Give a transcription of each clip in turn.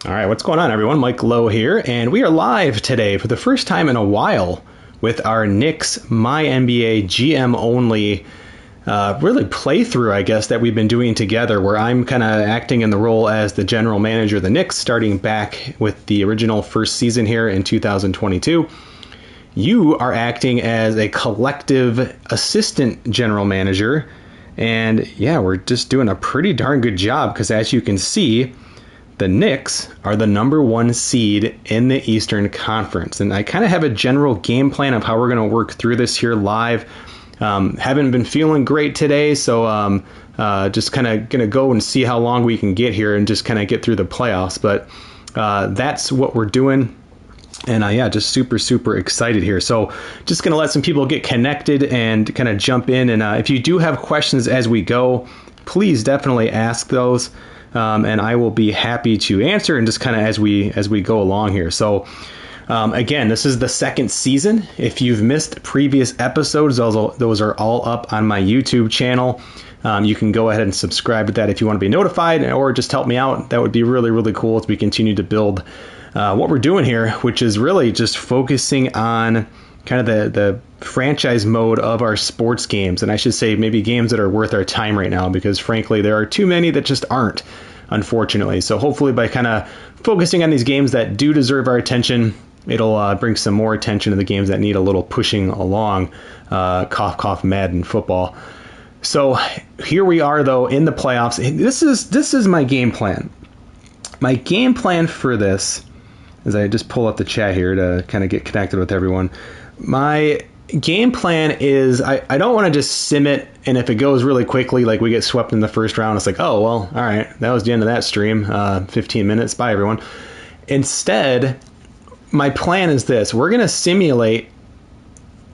All right, what's going on, everyone? Mike Lowe here, and we are live today for the first time in a while with our Knicks MyNBA GM only really playthrough, I guess, that we've been doing together, where I'm kind of acting in the role as the general manager of the Knicks, starting back with the original first season here in 2022. You are acting as a collective assistant general manager, and yeah, we're just doing a pretty darn good job because, as you can see, the Knicks are the number one seed in the Eastern Conference. And I kind of have a general game plan of how we're going to work through this here live. Haven't been feeling great today, so just kind of going to go and see how long we can get here and just kind of get through the playoffs. But that's what we're doing. And yeah, just super excited here. So just going to let some people get connected and kind of jump in. And if you do have questions as we go, please definitely ask those. And I will be happy to answer and just kind of as we go along here. So again, this is the second season. If you've missed previous episodes, those are all up on my YouTube channel. You can go ahead and subscribe to that if you want to be notified, or just help me out. That would be really cool as we continue to build what we're doing here, which is really just focusing on kind of the franchise mode of our sports games. And I should say maybe games that are worth our time right now, because frankly, there are too many that just aren't, unfortunately. So hopefully by kind of focusing on these games that do deserve our attention, it'll bring some more attention to the games that need a little pushing along. Cough, Madden football. So here we are, though, in the playoffs. This is my game plan. My game plan for this, as I just pull up the chat here to kind of get connected with everyone, my game plan is I don't want to just sim it, and if it goes really quickly, like we get swept in the first round, it's like, oh, well, all right, that was the end of that stream. 15 minutes. Bye, everyone. Instead, my plan is this. We're going to simulate,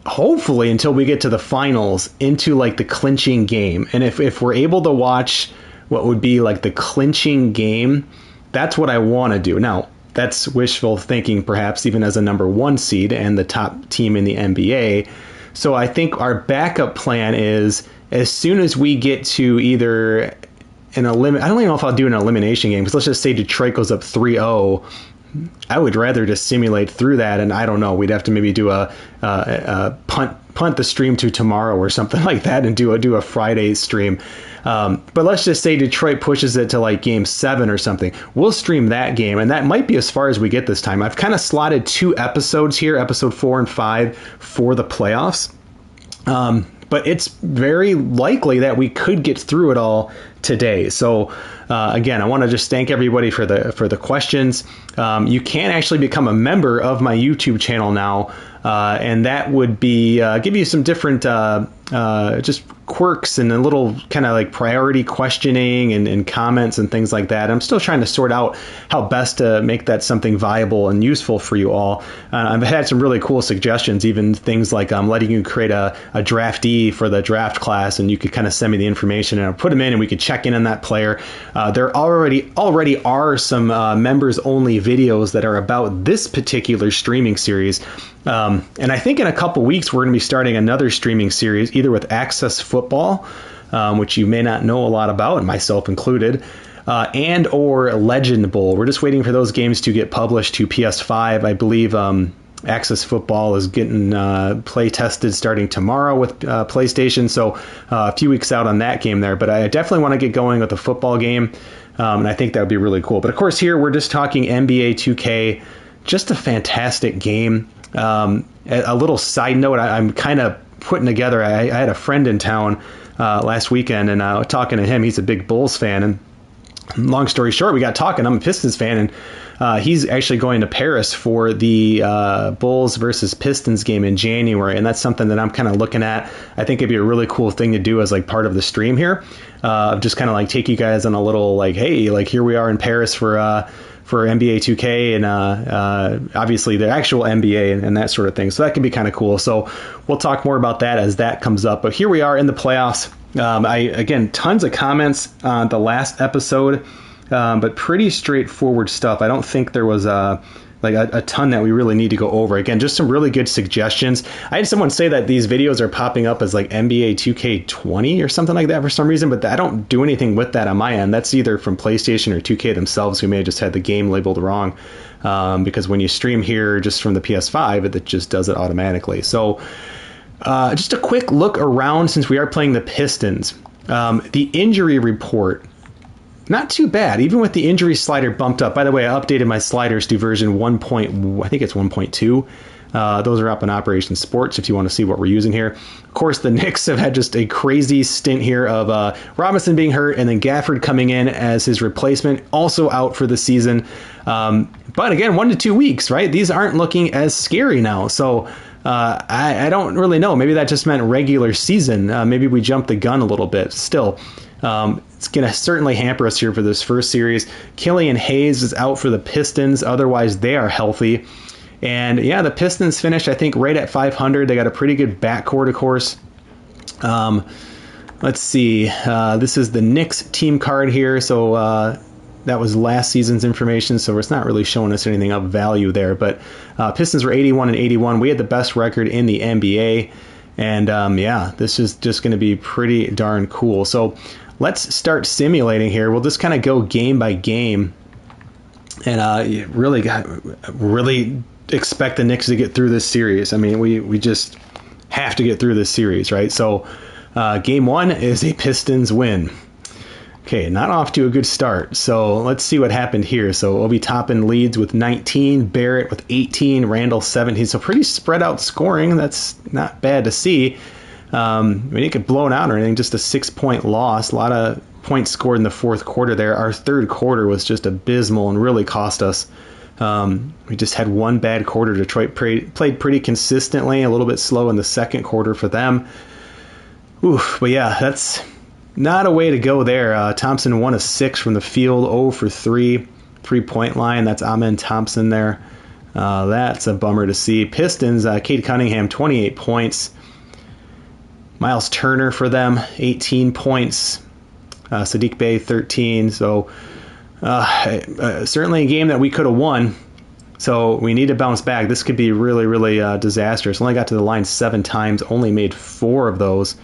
hopefully, until we get to the finals, into like the clinching game. And if we're able to watch what would be like the clinching game, that's what I want to do. Now, that's wishful thinking, perhaps, even as a number one seed and the top team in the NBA. So I think our backup plan is, as soon as we get to either I don't even know if I'll do an elimination game, because let's just say Detroit goes up 3-0. I would rather just simulate through that, and I don't know, we'd have to maybe do a punt the stream to tomorrow or something like that, and do a Friday stream. But let's just say Detroit pushes it to like game 7 or something. We'll stream that game, and that might be as far as we get this time. I've kind of slotted 2 episodes here, episode 4 and 5, for the playoffs. But it's very likely that we could get through it all today. So again, I want to just thank everybody for the questions. You can actually become a member of my YouTube channel now, and that would be give you some different just quirks and a little kind of like priority questioning and comments and things like that. I'm still trying to sort out how best to make that something viable and useful for you all. I've had some really cool suggestions, even things like letting you create a draftee for the draft class, and you could kind of send me the information and I'll put them in and we could check in on that player. There already are some members only videos that are about this particular streaming series. And I think in a couple weeks, we're going to be starting another streaming series, either with Access Football, which you may not know a lot about, and myself included, and or Legend Bowl. We're just waiting for those games to get published to PS5. I believe Access Football is getting play tested starting tomorrow with PlayStation, so a few weeks out on that game there. But I definitely want to get going with the football game, and I think that would be really cool. But of course, here we're just talking NBA 2K, just a fantastic game. A little side note, I'm kind of putting together, I had a friend in town last weekend, and talking to him. He's a big Bulls fan, and long story short, we got talking. I'm a Pistons fan, and he's actually going to Paris for the Bulls versus Pistons game in January, and that's something that I'm kind of looking at. I think it'd be a really cool thing to do as like part of the stream here. Just kind of like take you guys on a little like, hey, like here we are in Paris for NBA 2K and obviously the actual NBA and that sort of thing. So that can be kind of cool. So we'll talk more about that as that comes up. But here we are in the playoffs. Again, tons of comments on the last episode, but pretty straightforward stuff. I don't think there was like a ton that we really need to go over. Again, just some really good suggestions. I had someone say that these videos are popping up as like NBA 2K20 or something like that for some reason, but I don't do anything with that on my end. That's either from PlayStation or 2K themselves, who may have just had the game labeled wrong, because when you stream here just from the PS5, it just does it automatically. So just a quick look around since we are playing the Pistons. The injury report, not too bad, even with the injury slider bumped up. By the way, I updated my sliders to version 1. I think it's 1.2. Those are up in Operation Sports if you want to see what we're using here. Of course, the Knicks have had just a crazy stint here of Robinson being hurt and then Gafford coming in as his replacement, also out for the season. But again, 1 to 2 weeks, right? These aren't looking as scary now. So I don't really know. Maybe that just meant regular season. Maybe we jumped the gun a little bit. Still, it's going to certainly hamper us here for this first series. Killian Hayes is out for the Pistons. Otherwise, they are healthy. And yeah, the Pistons finished, I think, right at 500. They got a pretty good backcourt, of course. Let's see. This is the Knicks team card here. So that was last season's information, so it's not really showing us anything of value there. But Pistons were 81 and 81. We had the best record in the NBA. And yeah, this is just going to be pretty darn cool. So let's start simulating here. We'll just kind of go game by game. And really expect the Knicks to get through this series. I mean, we just have to get through this series, right? So game 1 is a Pistons win. Okay, not off to a good start. So let's see what happened here. So Obi Toppin leads with 19, Barrett with 18, Randall 17. So pretty spread out scoring. That's not bad to see. We didn't get blown out or anything, just a 6-point loss. A lot of points scored in the fourth quarter there. Our third quarter was just abysmal and really cost us. We just had one bad quarter. Detroit played pretty consistently, a little bit slow in the second quarter for them. Oof, but yeah, that's not a way to go there. Thompson 1 of 6 from the field, 0 for 3, 3-point line. That's Amen Thompson there. That's a bummer to see. Pistons, Cade Cunningham, 28 points. Miles Turner for them, 18 points. Sadiq Bey, 13. So certainly a game that we could have won. So we need to bounce back. This could be really, really disastrous. Only got to the line 7 times, only made 4 of those.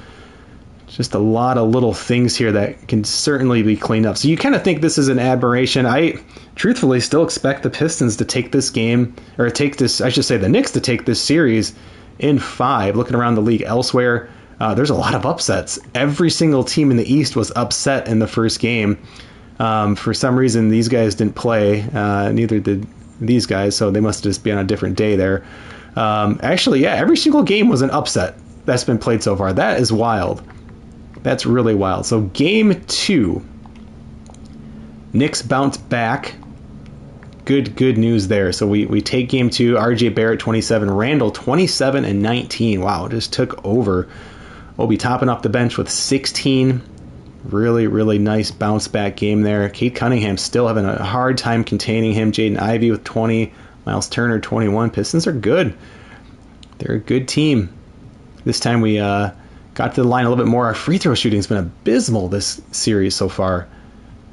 Just a lot of little things here that can certainly be cleaned up. So you kind of think this is an aberration. I truthfully still expect the Pistons to take this game, or the Knicks to take this series in 5. Looking around the league elsewhere, there's a lot of upsets. Every single team in the East was upset in the first game. For some reason, these guys didn't play. Neither did these guys, so they must just be on a different day there. Actually, yeah, every single game was an upset that's been played so far. That is wild. That's really wild. So game 2, Knicks bounce back. Good news there. So we take game 2. RJ Barrett 27, Randall 27 and 19. Wow, just took over. Obi Toppin off the bench with 16. Really, really nice bounce back game there. Cade Cunningham still having a hard time containing him. Jaden Ivey with 20. Miles Turner 21. Pistons are good. They're a good team. This time we got to the line a little bit more. Our free throw shooting's been abysmal this series so far.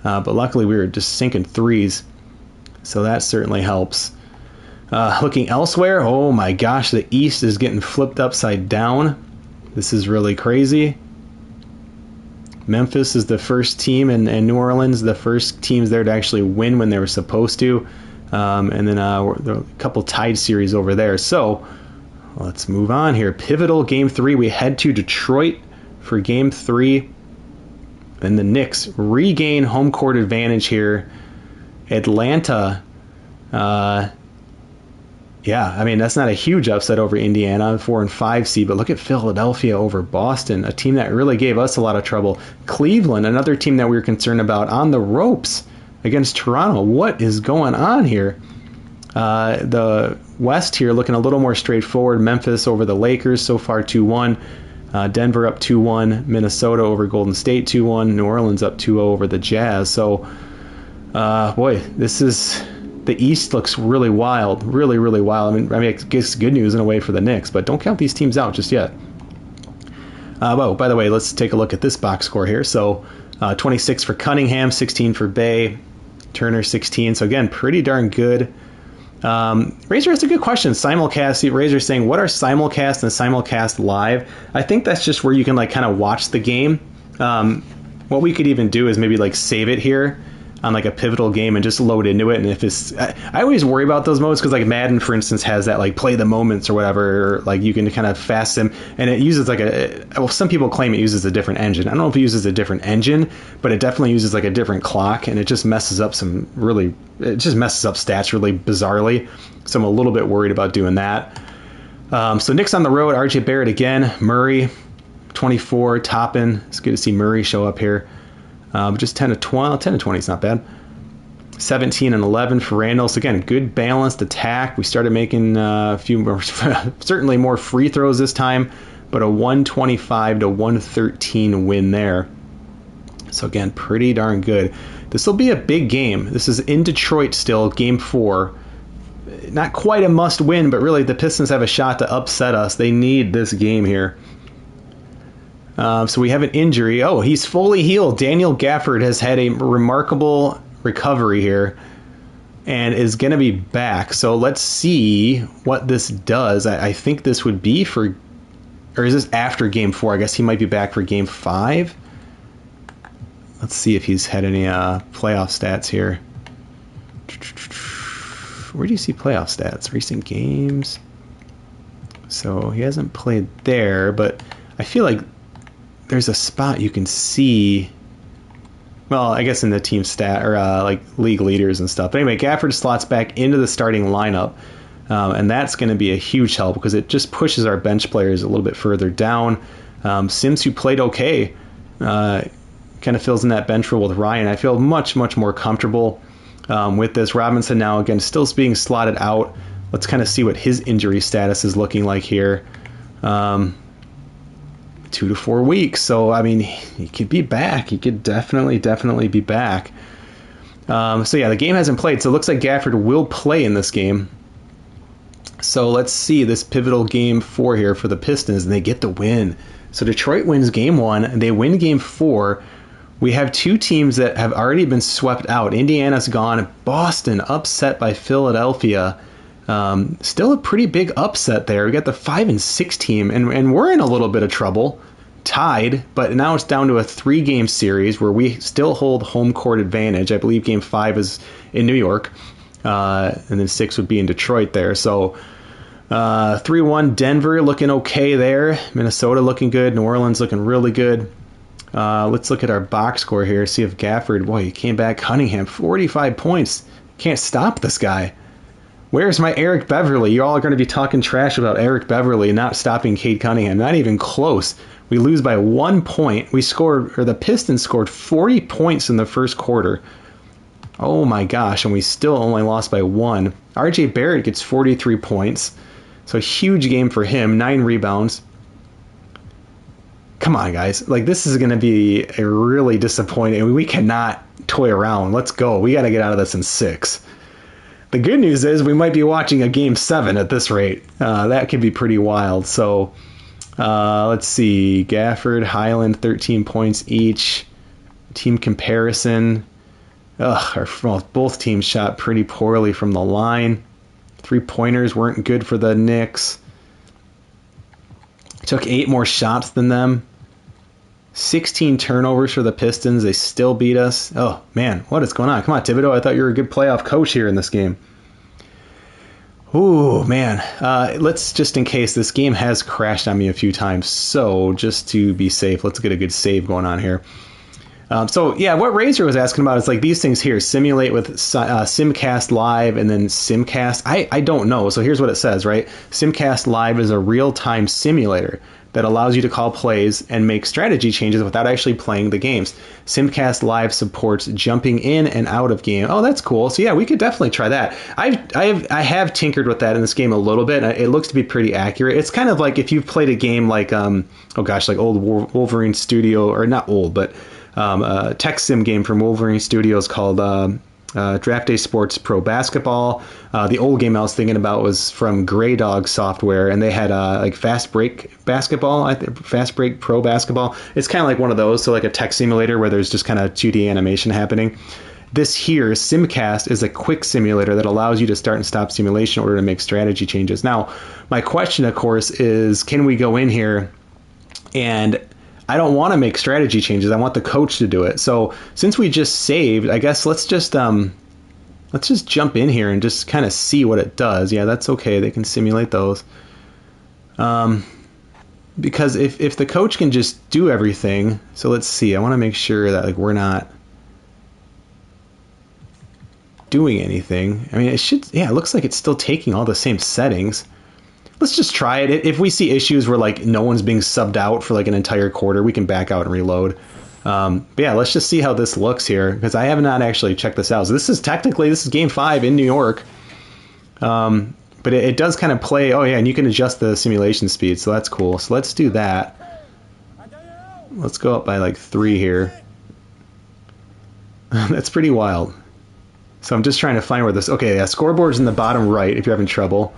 But luckily we were just sinking threes. So that certainly helps. Looking elsewhere, oh my gosh, the East is getting flipped upside down. This is really crazy. Memphis is the first team, and New Orleans, the first teams there to actually win when they were supposed to. And then there are a couple tied series over there. So let's move on here. Pivotal game 3. We head to Detroit for game 3. And the Knicks regain home court advantage here. Atlanta, yeah, I mean, that's not a huge upset over Indiana, 4 and 5 seed, but look at Philadelphia over Boston, a team that really gave us a lot of trouble. Cleveland, another team that we were concerned about, on the ropes against Toronto. What is going on here? The West here looking a little more straightforward. Memphis over the Lakers, so far 2-1. Denver up 2-1. Minnesota over Golden State 2-1. New Orleans up 2-0 over the Jazz. So, boy, the East looks really wild, really, really wild. I mean, it gets good news in a way for the Knicks, but don't count these teams out just yet. Well, by the way, let's take a look at this box score here. So 26 for Cunningham, 16 for Bey, Turner 16. So again, pretty darn good. Razor has a good question. Simulcast. Razor's saying, what are simulcast and simulcast live? I think that's just where you can like kind of watch the game. What we could even do is maybe like save it here on like a pivotal game and just load into it. And if it's, I always worry about those modes because like Madden, for instance, has that like play the moments or whatever, or like you can kind of fast sim, and it uses like some people claim it uses a different engine. I don't know if it uses a different engine, but it definitely uses like a different clock, and it just messes up stats really bizarrely. So I'm a little bit worried about doing that. So Knicks on the road, RJ Barrett again, Murray, 24, Toppin. It's good to see Murray show up here. Just 10 to 20 is not bad. 17 and 11 for Randall. So again, good balanced attack. We started making a few more, certainly more free throws this time, but a 125 to 113 win there. So again, pretty darn good. This will be a big game. This is in Detroit still, game 4. Not quite a must win, but really the Pistons have a shot to upset us. They need this game here. So we have an injury. Oh, he's fully healed. Daniel Gafford has had a remarkable recovery here and is going to be back. So let's see what this does. I think this would be for, or is this after game 4? I guess he might be back for game 5. Let's see if he's had any playoff stats here. Where do you see playoff stats? Recent games. So he hasn't played there, but I feel like there's a spot you can see, well, I guess in the team stat or like league leaders and stuff. But anyway, Gafford slots back into the starting lineup, and that's going to be a huge help because it just pushes our bench players a little bit further down. Sims, who played okay, kind of fills in that bench role with Ryan. I feel much, much more comfortable with this. Robinson now, again, still being slotted out. Let's kind of see what his injury status is looking like here. 2 to 4 weeks. So, I mean, he could be back. He could definitely be back. So, yeah, the game hasn't played. So it looks like Gafford will play in this game. So let's see this pivotal game 4 here for the Pistons, and they get the win. So Detroit wins game 1, and they win game 4. We have 2 teams that have already been swept out. Indiana's gone. Boston upset by Philadelphia. Still a pretty big upset there. We got the 5 and 6 team, and we're in a little bit of trouble. Tied, but now it's down to a 3-game series where we still hold home court advantage. I believe game 5 is in New York, and then 6 would be in Detroit there. So 3-1 Denver looking okay there. Minnesota looking good. New Orleans looking really good. Let's look at our box score here. See if Gafford, boy, he came back. Cunningham, 45 points. Can't stop this guy. Where's my Eric Beverly? You all are going to be talking trash about Eric Beverly not stopping Cade Cunningham. Not even close. We lose by 1 point. The Pistons scored 40 points in the first quarter. Oh my gosh, and we still only lost by 1. RJ Barrett gets 43 points. So a huge game for him. 9 rebounds. Come on, guys. Like, this is going to be a really disappointing. We cannot toy around. Let's go. We got to get out of this in 6. The good news is we might be watching a game 7 at this rate. That could be pretty wild. So let's see. Gafford, Highland, 13 points each. Team comparison. Both teams shot pretty poorly from the line. 3-pointers weren't good for the Knicks. Took 8 more shots than them. 16 turnovers for the Pistons. They still beat us. Oh, man, what is going on? Come on, Thibodeau. I thought you were a good playoff coach here in this game. Ooh, man. Let's, just in case, this game has crashed on me a few times. So, just to be safe, let's get a good save going on here. So, yeah, what Razor was asking about is like these things here. Simulate with Simcast Live and then Simcast. I don't know. So here's what it says, right? Simcast Live is a real-time simulator that allows you to call plays and make strategy changes without actually playing the games. Simcast Live supports jumping in and out of game. Oh, that's cool. So yeah, we could definitely try that. I have tinkered with that in this game a little bit. It looks to be pretty accurate. It's kind of like if you've played a game like like old Wolverine Studio, or not old, but a tech sim game from Wolverine Studios called Draft Day Sports Pro Basketball. The old game I was thinking about was from Grey Dog Software, and they had like Fast Break Basketball, Fast Break Pro Basketball. It's kind of like one of those, so like a tech simulator where there's just kind of 2D animation happening. this here, Simcast, is a quick simulator that allows you to start and stop simulation in order to make strategy changes. Now, my question, of course, is can we go in here and I don't want to make strategy changes. I want the coach to do it. So since we just saved, I guess let's just jump in here and just kind of see what it does. Yeah, that's okay. They can simulate those. Because if the coach can just do everything, so let's see. I want to make sure that like we're not doing anything. I mean, it should. Yeah, it looks like it's still taking all the same settings. Let's just try it. If we see issues where like no one's being subbed out for like an entire quarter, we can back out and reload. But yeah, let's just see how this looks here because I have not actually checked this out. So this is game 5 in New York. But it does kind of play. Oh yeah, and you can adjust the simulation speed, so that's cool. So let's do that. Let's go up by like 3 here. That's pretty wild. So I'm just trying to find where this. Okay, yeah, scoreboard's in the bottom right if you're having trouble.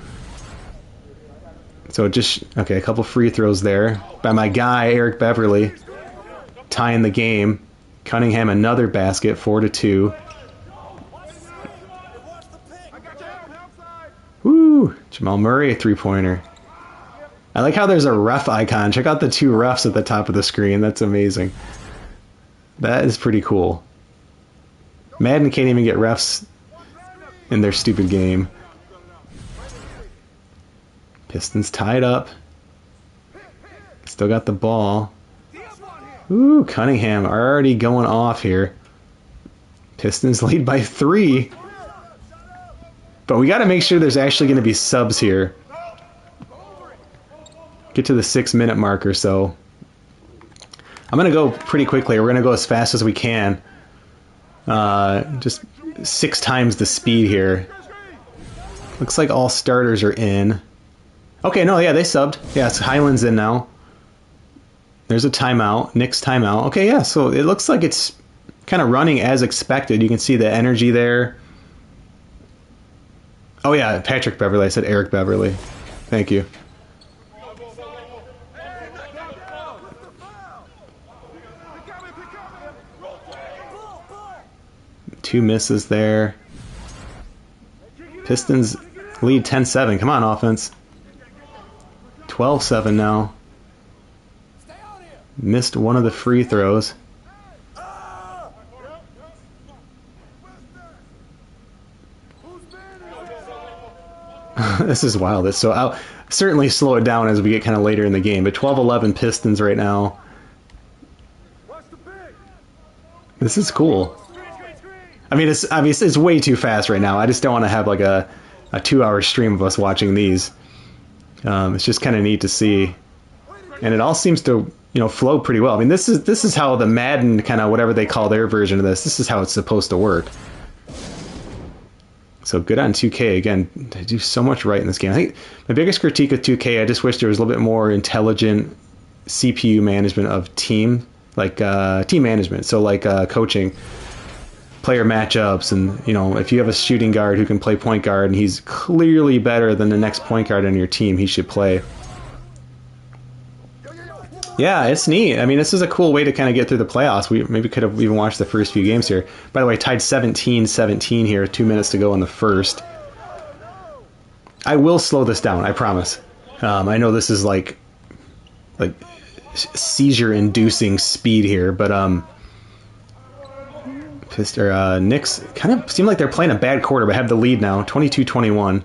So okay, a couple free throws there by my guy, Eric Beverly, tying the game. Cunningham, another basket, 4-2. Woo! Jamal Murray, a three-pointer. I like how there's a ref icon. Check out the 2 refs at the top of the screen. That's amazing. That is pretty cool. Madden can't even get refs in their stupid game. Pistons tied up. Still got the ball. Ooh, Cunningham already going off here. Pistons lead by 3. But we got to make sure there's actually going to be subs here. Get to the 6-minute mark or so. I'm going to go pretty quickly. We're going to go as fast as we can. Just 6 times the speed here. Looks like all starters are in. Okay, no, yeah, they subbed. Yeah, it's Highland's in now. There's a timeout. Knicks timeout. Okay, yeah, so it looks like it's kind of running as expected. You can see the energy there. Oh, yeah, Patrick Beverly. I said Eric Beverly. Thank you. Two misses there. Pistons lead 10-7. Come on, offense. 12-7 now. Missed one of the free throws. This is wild. So I'll certainly slow it down as we get kind of later in the game. But 12-11 Pistons right now. This is cool. I mean, it's obviously it's way too fast right now. I just don't want to have like a 2-hour stream of us watching these. It's just kind of neat to see, and it all seems to flow pretty well. I mean, this is how the Madden kind of whatever they call their version of this. This is how it's supposed to work. So good on 2K again. They do so much right in this game. I think my biggest critique of 2K, I just wish there was a little bit more intelligent CPU management of team management. So like coaching. Player matchups, and if you have a shooting guard who can play point guard and he's clearly better than the next point guard on your team, he should play. Yeah, it's neat. I mean, this is a cool way to kind of get through the playoffs. We maybe could have even watched the first few games here. By the way, tied 17-17 here, 2 minutes to go in the first. I will slow this down, I promise. I know this is like seizure-inducing speed here, but Knicks kind of seem like they're playing a bad quarter, but have the lead now, 22-21,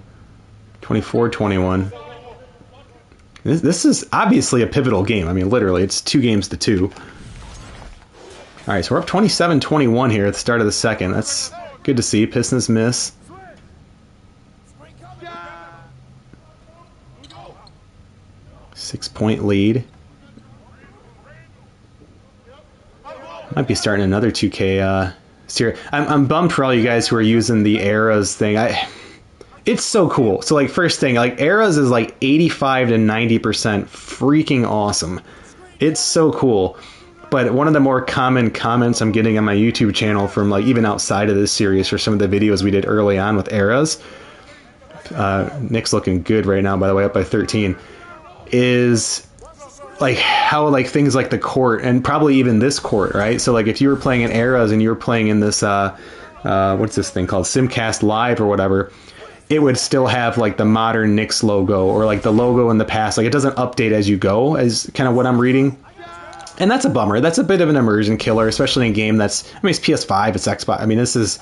24-21. This is obviously a pivotal game. I mean, literally, it's 2-2. All right, so we're up 27-21 here at the start of the second. That's good to see. Pistons miss. Six-point lead. Might be starting another 2K series. I'm bummed for all you guys who are using the eras thing. It's so cool. So like first thing, like eras is like 85 to 90% freaking awesome. It's so cool. But one of the more common comments I'm getting on my YouTube channel from like even outside of this series for some of the videos we did early on with eras, Knicks looking good right now, by the way, up by 13, is like how like things like the court and probably even this court, right? So like if you were playing in eras and you were playing in this what's this thing called, Simcast Live or whatever, it would still have like the modern Knicks logo or like the logo in the past. Like it doesn't update as you go, as kind of what I'm reading. And that's a bummer. That's a bit of an immersion killer, especially in a game that's, I mean, it's PS5, it's Xbox. I mean, this is,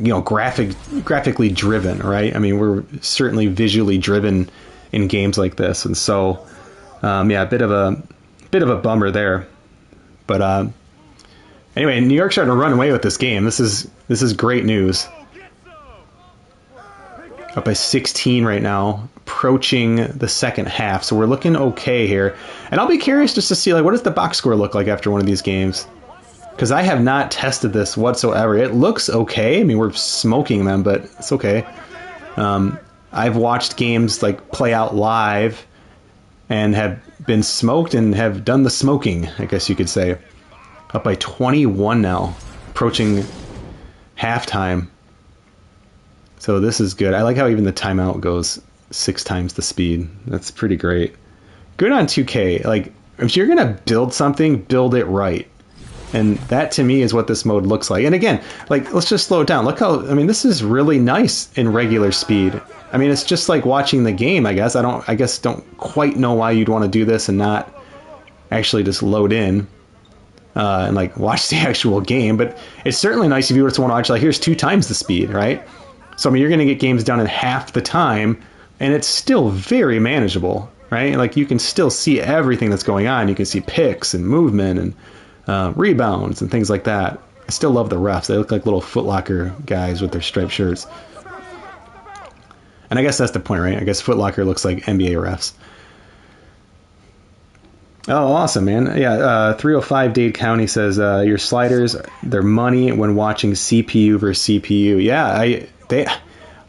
graphically driven, right? I mean, we're certainly visually driven in games like this. And so, a bit of a bummer there. But anyway, New York's starting to run away with this game. This is great news. Up by 16 right now, approaching the second half. So we're looking okay here. And I'll be curious just to see, like, what does the box score look like after one of these games? Because I have not tested this whatsoever. It looks okay. I mean, we're smoking them, but it's okay. I've watched games, like, play out live and have been smoked and have done the smoking, I guess you could say. Up by 21 now, approaching halftime. So this is good. I like how even the timeout goes 6 times the speed. That's pretty great. Good on 2K. Like, if you're going to build something, build it right. And that, to me, is what this mode looks like. And again, like, let's just slow it down. Look how, I mean, this is really nice in regular speed. I mean, it's just like watching the game, I guess. I guess don't quite know why you'd want to do this and not actually just load in and, like, watch the actual game. But it's certainly nice if you just want to watch, like, here's 2 times the speed, right? So, I mean, you're going to get games done in half the time, and it's still very manageable, right? Like, you can still see everything that's going on. You can see picks and movement and rebounds and things like that. I still love the refs. They look like little Foot Locker guys with their striped shirts. And I guess that's the point, right? I guess Foot Locker looks like NBA refs. Oh, awesome, man. Yeah, 305 Dade County says, your sliders, they're money when watching CPU versus CPU. Yeah,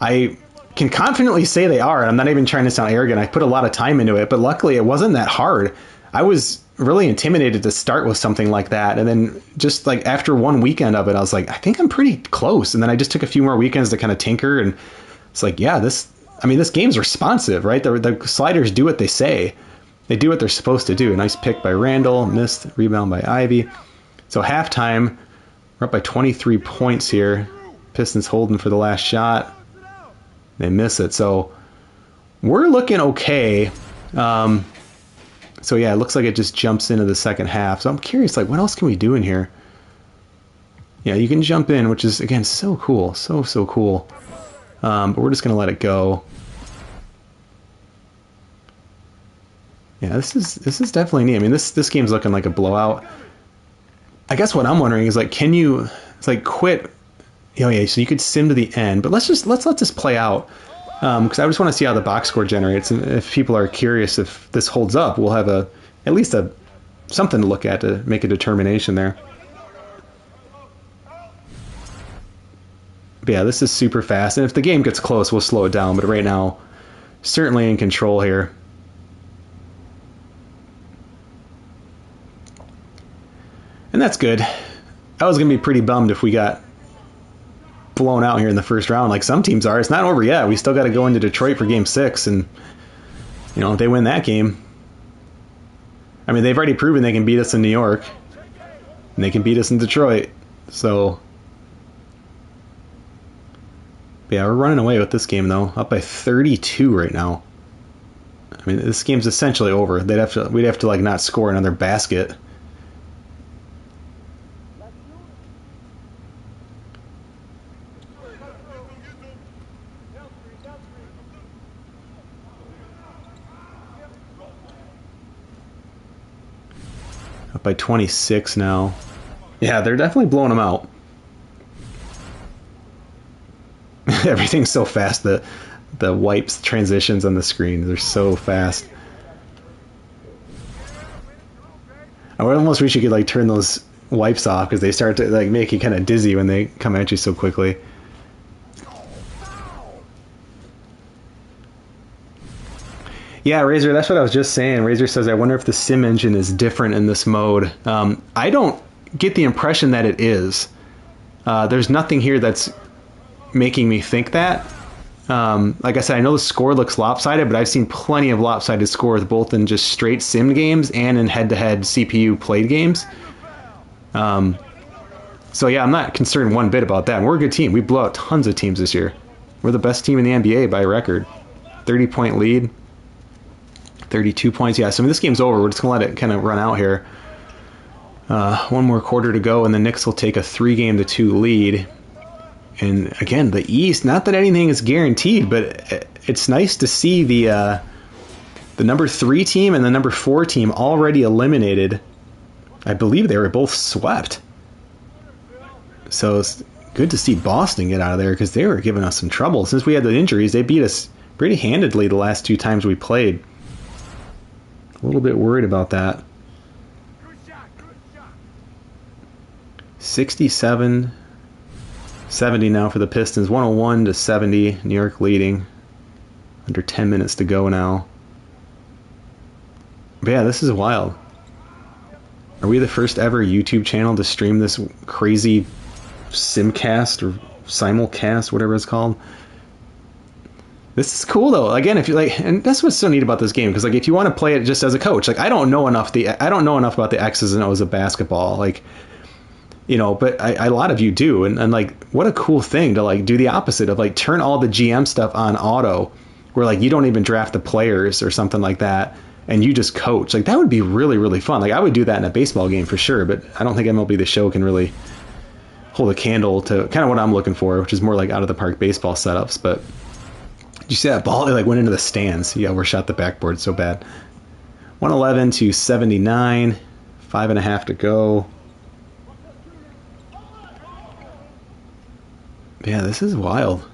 I can confidently say they are. I'm not even trying to sound arrogant. I put a lot of time into it, but luckily it wasn't that hard. I was really intimidated to start with something like that. And then just like after one weekend of it, I was like, I think I'm pretty close. And then I just took a few more weekends to kind of tinker. And it's like, yeah, this game's responsive, right? The sliders do what they say. They do what they're supposed to do. Nice pick by Randall, missed rebound by Ivy. So halftime, we're up by 23 points here. Pistons holding for the last shot. They miss it. So we're looking okay. So yeah, it looks like it just jumps into the second half. So I'm curious, like, what else can we do in here? Yeah, you can jump in, which is, again, so cool. So cool. But we're just going to let it go. Yeah, this is definitely neat. I mean, this game's looking like a blowout. I guess what I'm wondering is, like, can you, it's like, quit? Oh yeah, so you could sim to the end, but let's let this play out, because I just want to see how the box score generates, and if people are curious if this holds up, we'll have at least something to look at to make a determination there. But yeah, this is super fast, and if the game gets close, we'll slow it down. But right now, certainly in control here. And that's good. I was gonna be pretty bummed if we got blown out here in the first round, like some teams are. It's not over yet. We still got to go into Detroit for Game 6, and if they win that game, I mean, they've already proven they can beat us in New York, and they can beat us in Detroit. So, yeah, we're running away with this game though, up by 32 right now. I mean, this game's essentially over. We'd have to like not score another basket. By 26 now. Yeah, they're definitely blowing them out. Everything's so fast. The wipes, transitions on the screen, they're so fast. I almost wish you could like turn those wipes off, because they start to like make you kind of dizzy when they come at you so quickly. Yeah, Razor, that's what I was just saying. Razor says, I wonder if the sim engine is different in this mode. I don't get the impression that it is. There's nothing here that's making me think that. Like I said, I know the score looks lopsided, but I've seen plenty of lopsided scores, both in just straight sim games and in head-to-head CPU played games. So yeah, I'm not concerned one bit about that. And we're a good team. We blow out tons of teams this year. We're the best team in the NBA by record. 30-point lead. 32 points. Yeah, so I mean, this game's over. We're just going to let it kind of run out here. One more quarter to go, and the Knicks will take a 3-2 lead. And again, the East, not that anything is guaranteed, but it's nice to see the number 3 team and the number 4 team already eliminated. I believe they were both swept. So it's good to see Boston get out of there because they were giving us some trouble. Since we had the injuries, they beat us pretty handedly the last 2 times we played. A little bit worried about that. 67-70 now for the Pistons. 101-70. New York leading. Under 10 minutes to go now. But yeah, this is wild. Are we the first ever YouTube channel to stream this crazy simcast or simulcast, whatever it's called? This is cool though. Again, if you like, and that's what's so neat about this game, because like if you want to play it just as a coach, like I don't know enough about the X's and O's of basketball, like, you know, but a lot of you do, and like what a cool thing to like do the opposite of like turn all the GM stuff on auto, where like you don't even draft the players or something like that, and you just coach. Like that would be really, really fun. Like I would do that in a baseball game for sure, but I don't think MLB The Show can really hold a candle to kind of what I'm looking for, which is more like out of the park baseball setups. But did you see that ball? It like went into the stands. Yeah, overshot the backboard so bad. 111-79, 5.5 to go. Yeah, this is wild.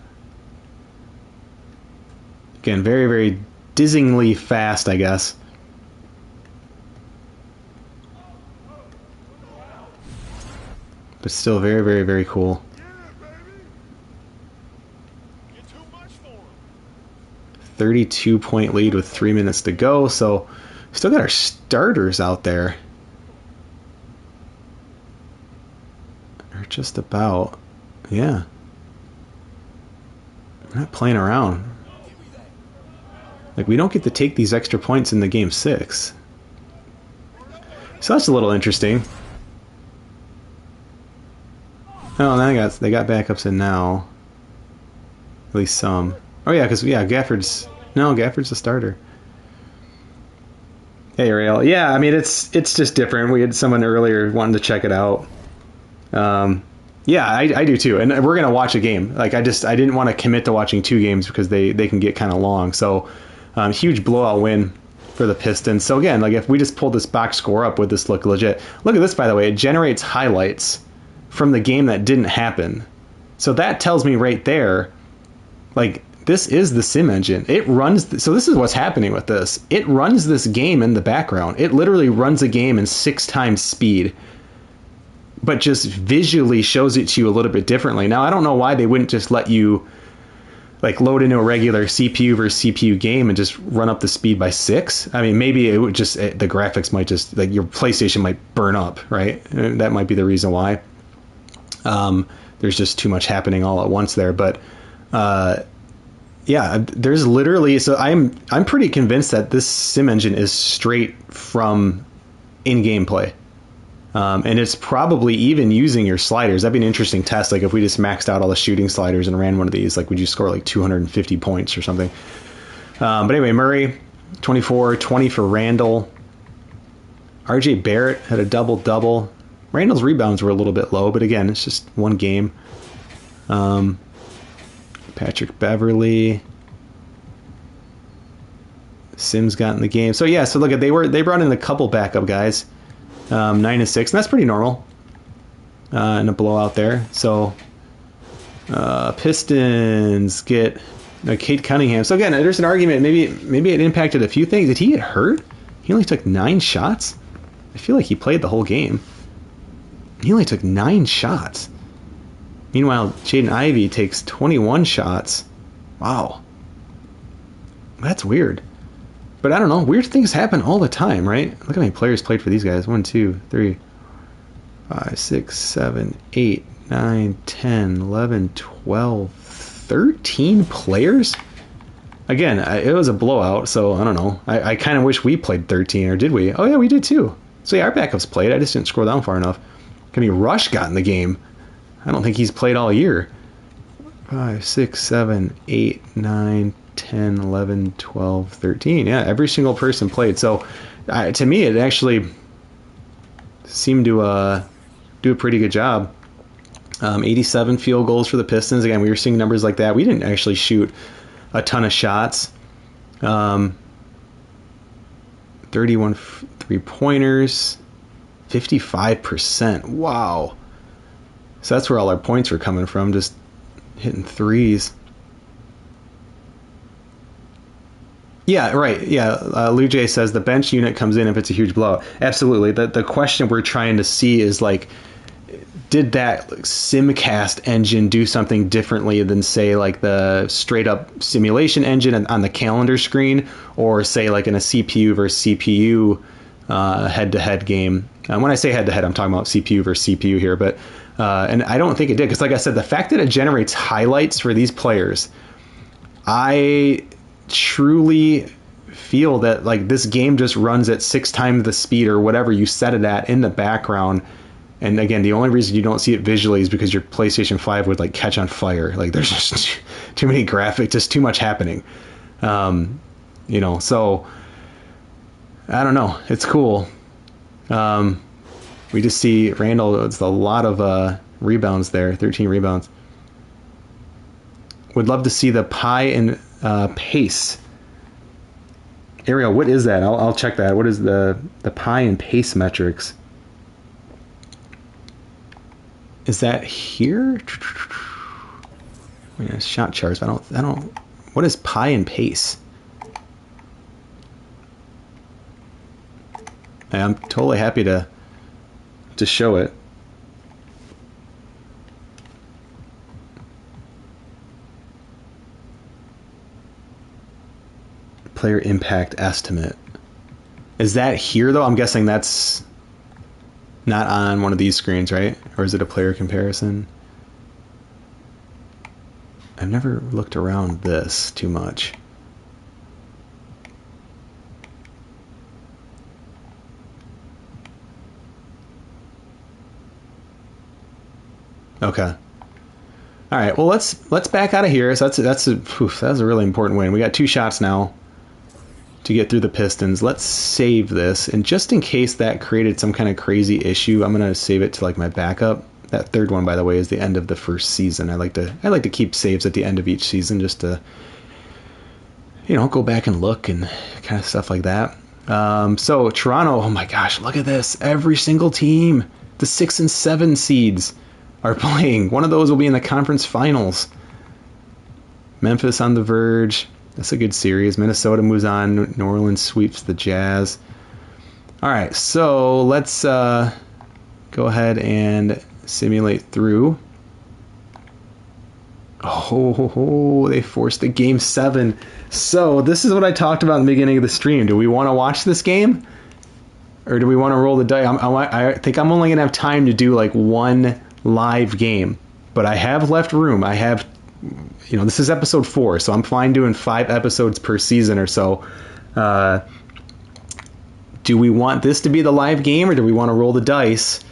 Again, very, very dizzyingly fast, I guess. But still very, very, very cool. 32-point lead with 3 minutes to go. So still got our starters out there. Or just about. Yeah. We're not playing around. Like, we don't get to take these extra points in the game 6. So that's a little interesting. Oh, now they got backups in now. At least some. Oh yeah, because Gafford's the starter. Hey Ariel, yeah, I mean it's just different. We had someone earlier wanting to check it out. Yeah, I do too, and we're gonna watch a game. Like I didn't want to commit to watching 2 games because they can get kind of long. So huge blowout win for the Pistons. So again, like if we just pull this box score up, would this look legit? Look at this, by the way. It generates highlights from the game that didn't happen. So that tells me right there, like this is the sim engine. It runs. So this is what's happening with this. It runs this game in the background. It literally runs a game in 6 times speed, but just visually shows it to you a little bit differently. Now, I don't know why they wouldn't just let you like load into a regular CPU versus CPU game and just run up the speed by 6. I mean, maybe it would just, the graphics might just, like your PlayStation might burn up, right? That might be the reason why. There's just too much happening all at once there. But yeah, there's literally, so I'm pretty convinced that this sim engine is straight from in-game play. And it's probably even using your sliders. That'd be an interesting test. Like if we just maxed out all the shooting sliders and ran one of these, like would you score like 250 points or something? But anyway, Murray, 24, 20 for Randall. RJ Barrett had a double-double. Randall's rebounds were a little bit low, but again, it's just one game. Patrick Beverly. Sims got in the game. So yeah, so look at they brought in a couple backup guys. 9-6, and that's pretty normal in a blowout there. So Pistons get Kate Cunningham. So again, there's an argument. Maybe it impacted a few things. Did he get hurt? He only took 9 shots. I feel like he played the whole game. He only took 9 shots. Meanwhile, Jaden Ivey takes 21 shots. Wow, that's weird. But I don't know. Weird things happen all the time, right? Look how many players played for these guys. 1, 2, 3, 5, 6, 7, 8, 9, 10, 11, 12, 13 players? Again, it was a blowout, so I don't know. I kind of wish we played 13, or did we? Oh, yeah, we did too. So, yeah, our backups played. I just didn't scroll down far enough. Rush got in the game. I don't think he's played all year. 5, 6, 7, 8, 9, 10, 11, 12, 13. Yeah, every single person played. So to me, it actually seemed to do a pretty good job. 87 field goals for the Pistons. Again, we were seeing numbers like that. We didn't actually shoot a ton of shots. 31 three-pointers, 55%. Wow. So that's where all our points were coming from, just hitting threes. Yeah, right. Yeah, Lou J says the bench unit comes in if it's a huge blowout. Absolutely. The question we're trying to see is, like, did that Simcast engine do something differently than, say, like the straight up simulation engine on the calendar screen, or say like in a CPU versus CPU head-to-head game? When I say head-to-head, I'm talking about CPU versus CPU here, but and I don't think it did, because like I said, the fact that it generates highlights for these players, I truly feel that like this game just runs at 6 times the speed or whatever you set it at in the background. And again, the only reason you don't see it visually is because your PlayStation 5 would like catch on fire. Like there's just too many graphics, just too much happening. So I don't know. It's cool. We just see Randall, it's a lot of rebounds there, 13 rebounds. Would love to see the pie and pace. Ariel, what is that? I'll check that. What is the pie and pace metrics? Is that here? Shot charts. I don't. What is pie and pace? I'm totally happy to show it. Player impact estimate. Is that here though? I'm guessing that's not on one of these screens, right? Or is it a player comparison? I've never looked around this too much. Okay. All right. Well, let's back out of here. So that's a really important win. We got 2 shots now to get through the Pistons. Let's save this, and just in case that created some kind of crazy issue, I'm gonna save it to like my backup. That third one, by the way, is the end of the first season. I like to keep saves at the end of each season, just to go back and look and kind of stuff like that. So Toronto, oh my gosh, look at this! Every single team, the 6 and 7 seeds, are playing. One of those will be in the conference finals. Memphis on the verge. That's a good series. Minnesota moves on. New Orleans sweeps the Jazz. All right, so let's go ahead and simulate through. Oh, they forced the game 7. So this is what I talked about in the beginning of the stream. Do we want to watch this game, or do we want to roll the dice? I think I'm only going to have time to do like one live game, but I have left room. I have, this is episode 4, so I'm fine doing 5 episodes per season or so. Do we want this to be the live game, or do we want to roll the dice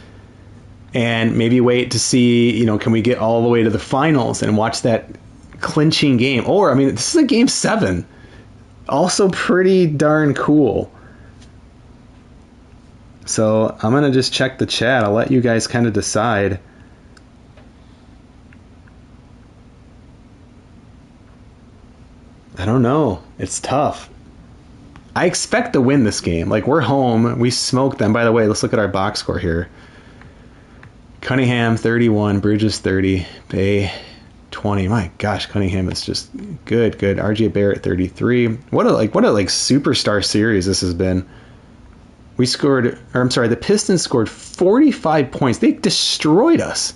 and maybe wait to see, can we get all the way to the finals and watch that clinching game? Or, this is a game 7. Also pretty darn cool. So I'm going to just check the chat. I'll let you guys kind of decide. I don't know. It's tough. I expect to win this game. Like, we're home. We smoked them. By the way, let's look at our box score here. Cunningham, 31. Bridges, 30. Bay, 20. My gosh, Cunningham is just good. RJ Barrett, 33. What a superstar series this has been. The Pistons scored 45 points. They destroyed us.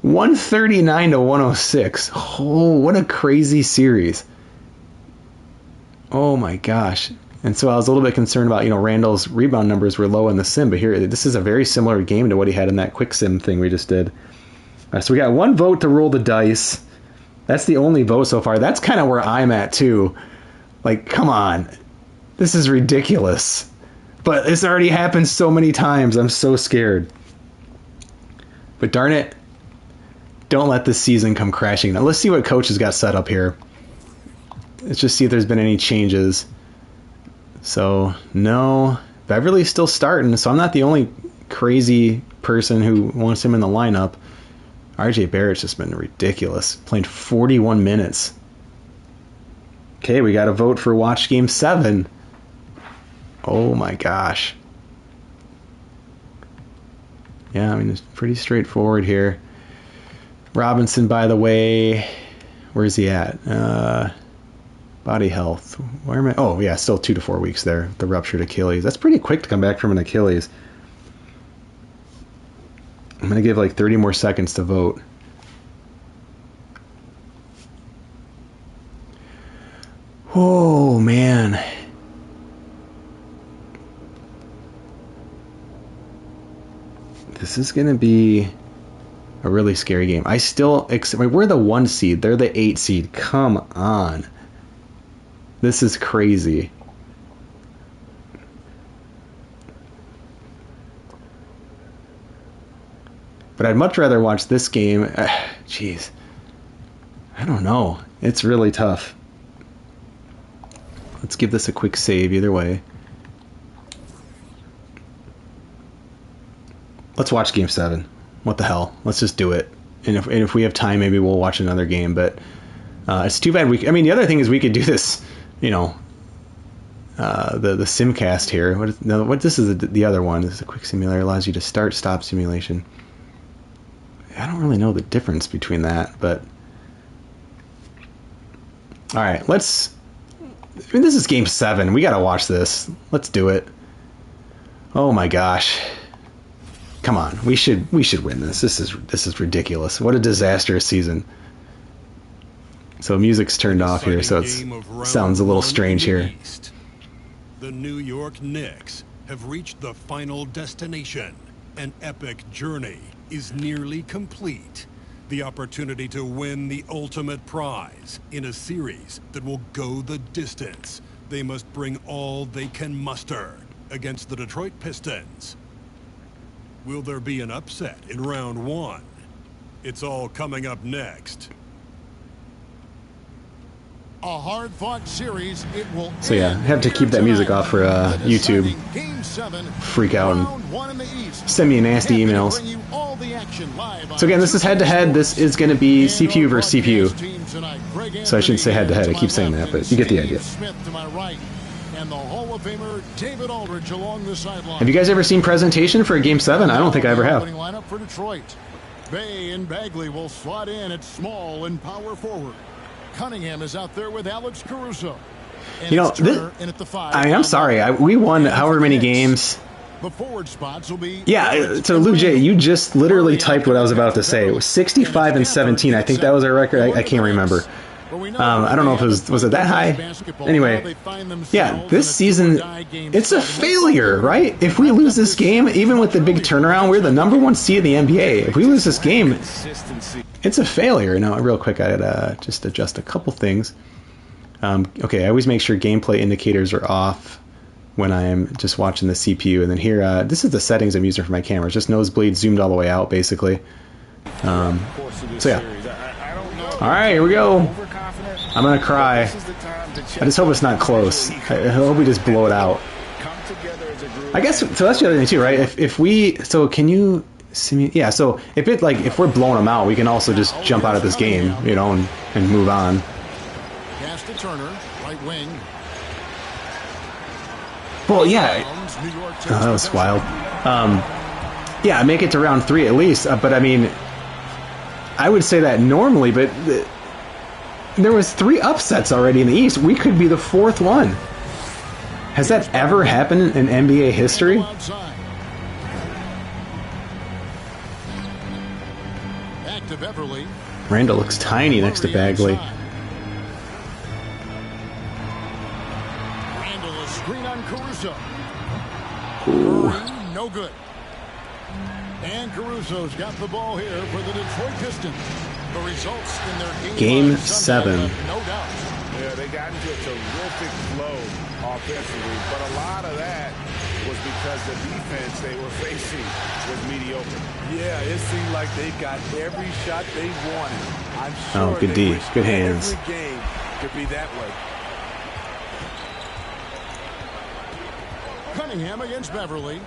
139 to 106. Oh, what a crazy series. Oh my gosh. And so I was a little bit concerned about, Randall's rebound numbers were low in the sim, but here, this is a very similar game to what he had in that quick sim thing we just did. So we got 1 vote to roll the dice. That's the only vote so far. That's kind of where I'm at too. Like, come on. This is ridiculous. But it's already happened so many times. I'm so scared. But darn it, don't let this season come crashing. Now let's see what coach has got set up here. Let's just see if there's been any changes. So, no. Beverly's still starting, so I'm not the only crazy person who wants him in the lineup. RJ Barrett's just been ridiculous. Playing 41 minutes. Okay, we got a vote for Watch Game 7. Oh my gosh. Yeah, I mean, it's pretty straightforward here. Robinson, by the way, where's he at? Body health. Where am I? Oh, yeah, still 2 to 4 weeks there. The ruptured Achilles. That's pretty quick to come back from an Achilles. I'm going to give like 30 more seconds to vote. Oh, man. This is going to be a really scary game. I still... we're the 1 seed. They're the 8 seed. Come on. This is crazy. But I'd much rather watch this game. Jeez. I don't know. It's really tough. Let's give this a quick save either way. Let's watch Game 7. What the hell? Let's just do it. And if we have time, maybe we'll watch another game. But it's too bad I mean, the other thing is we could do this, you know, the Simcast here. This is the other one. This is a quick simulator. Allows you to start, stop simulation. I don't really know the difference between that, but... Alright, let's... I mean, this is Game 7. We gotta watch this. Let's do it. Oh my gosh. Come on. We should win this. This is ridiculous. What a disastrous season. So music's turned off here, so it sounds a little strange here. The New York Knicks have reached the final destination. An epic journey is nearly complete. The opportunity to win the ultimate prize in a series that will go the distance. They must bring all they can muster against the Detroit Pistons. Will there be an upset in round 1? It's all coming up next. A hard-fought series. It will so yeah, I have to keep that music off for YouTube. Freak out and send me nasty emails. So again, this is head-to-head. This is going to be CPU versus CPU. So I shouldn't say head-to-head. I keep saying that, but you get the idea. Have you guys ever seen presentation for a Game 7? I don't think I ever have. Bay and Bagley will slot in at small and power forward. Cunningham is out there with Alex Caruso. And you know, I'm sorry. We won however many games. The forward spots will be... Yeah, so Lou J, you just literally typed what I was about to say. It was 65-17. I think that was our record. I can't remember. I don't know if it was it that high? Anyway, yeah, this season, it's a failure, right? If we lose this game, even with the big turnaround, we're the #1 seed in the NBA. If we lose this game, it's a failure. Now, real quick, I'd just adjust a couple things. Okay, I always make sure gameplay indicators are off when I'm just watching the CPU. And then here, this is the settings I'm using for my camera. It's just nosebleed zoomed all the way out, basically. So yeah. All right, here we go. I'm going to cry. I just hope it's not close. I hope we just blow it out. I guess, so that's the other thing too, right? If we, so can you simulate? Yeah, so if we're blowing them out, we can also just jump out of this game, you know, and move on. Pass to Turner, right wing. Well, yeah. Oh, that was wild. Yeah, make it to round 3 at least. But I mean, I would say that normally, but there was 3 upsets already in the East. We could be the 4th one. Has that ever happened in NBA history? Back to Beverly. Randall looks tiny next to Bagley. Randall a screen on Caruso. Ooh. No good. And Caruso's got the ball here for the Detroit Pistons. The results in their game 7. No doubt. Yeah, they got into a terrific flow offensively, but a lot of that was because the defense they were facing was mediocre. Yeah, it seemed like they got every shot they wanted. I'm sure good D. Good hands. Every game could be that way. Cunningham against Beverly.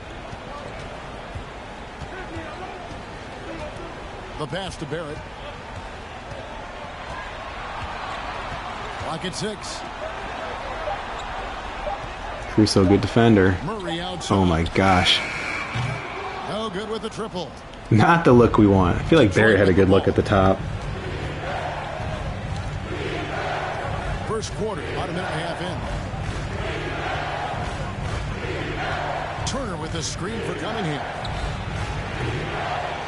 The pass to Barrett. Clock at 6. Caruso, good defender. Murray outside. Oh my gosh. No good with the triple. Not the look we want. I feel like Barrett had a good look at the top. First quarter, about a minute and a half in. Turner with a screen for Cunningham.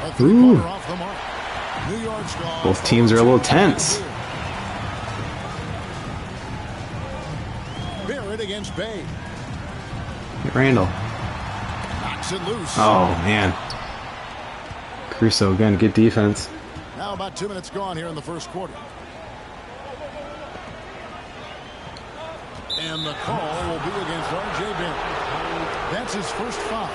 A three-pointer off the mark. New York's gone. Both teams are a little tense. Barrett against Bay. Randall. Knocks it loose. Oh, man. Caruso, again, good defense. Now about 2 minutes gone here in the first quarter. And the call will be against R.J. Barrett. That's his first foul.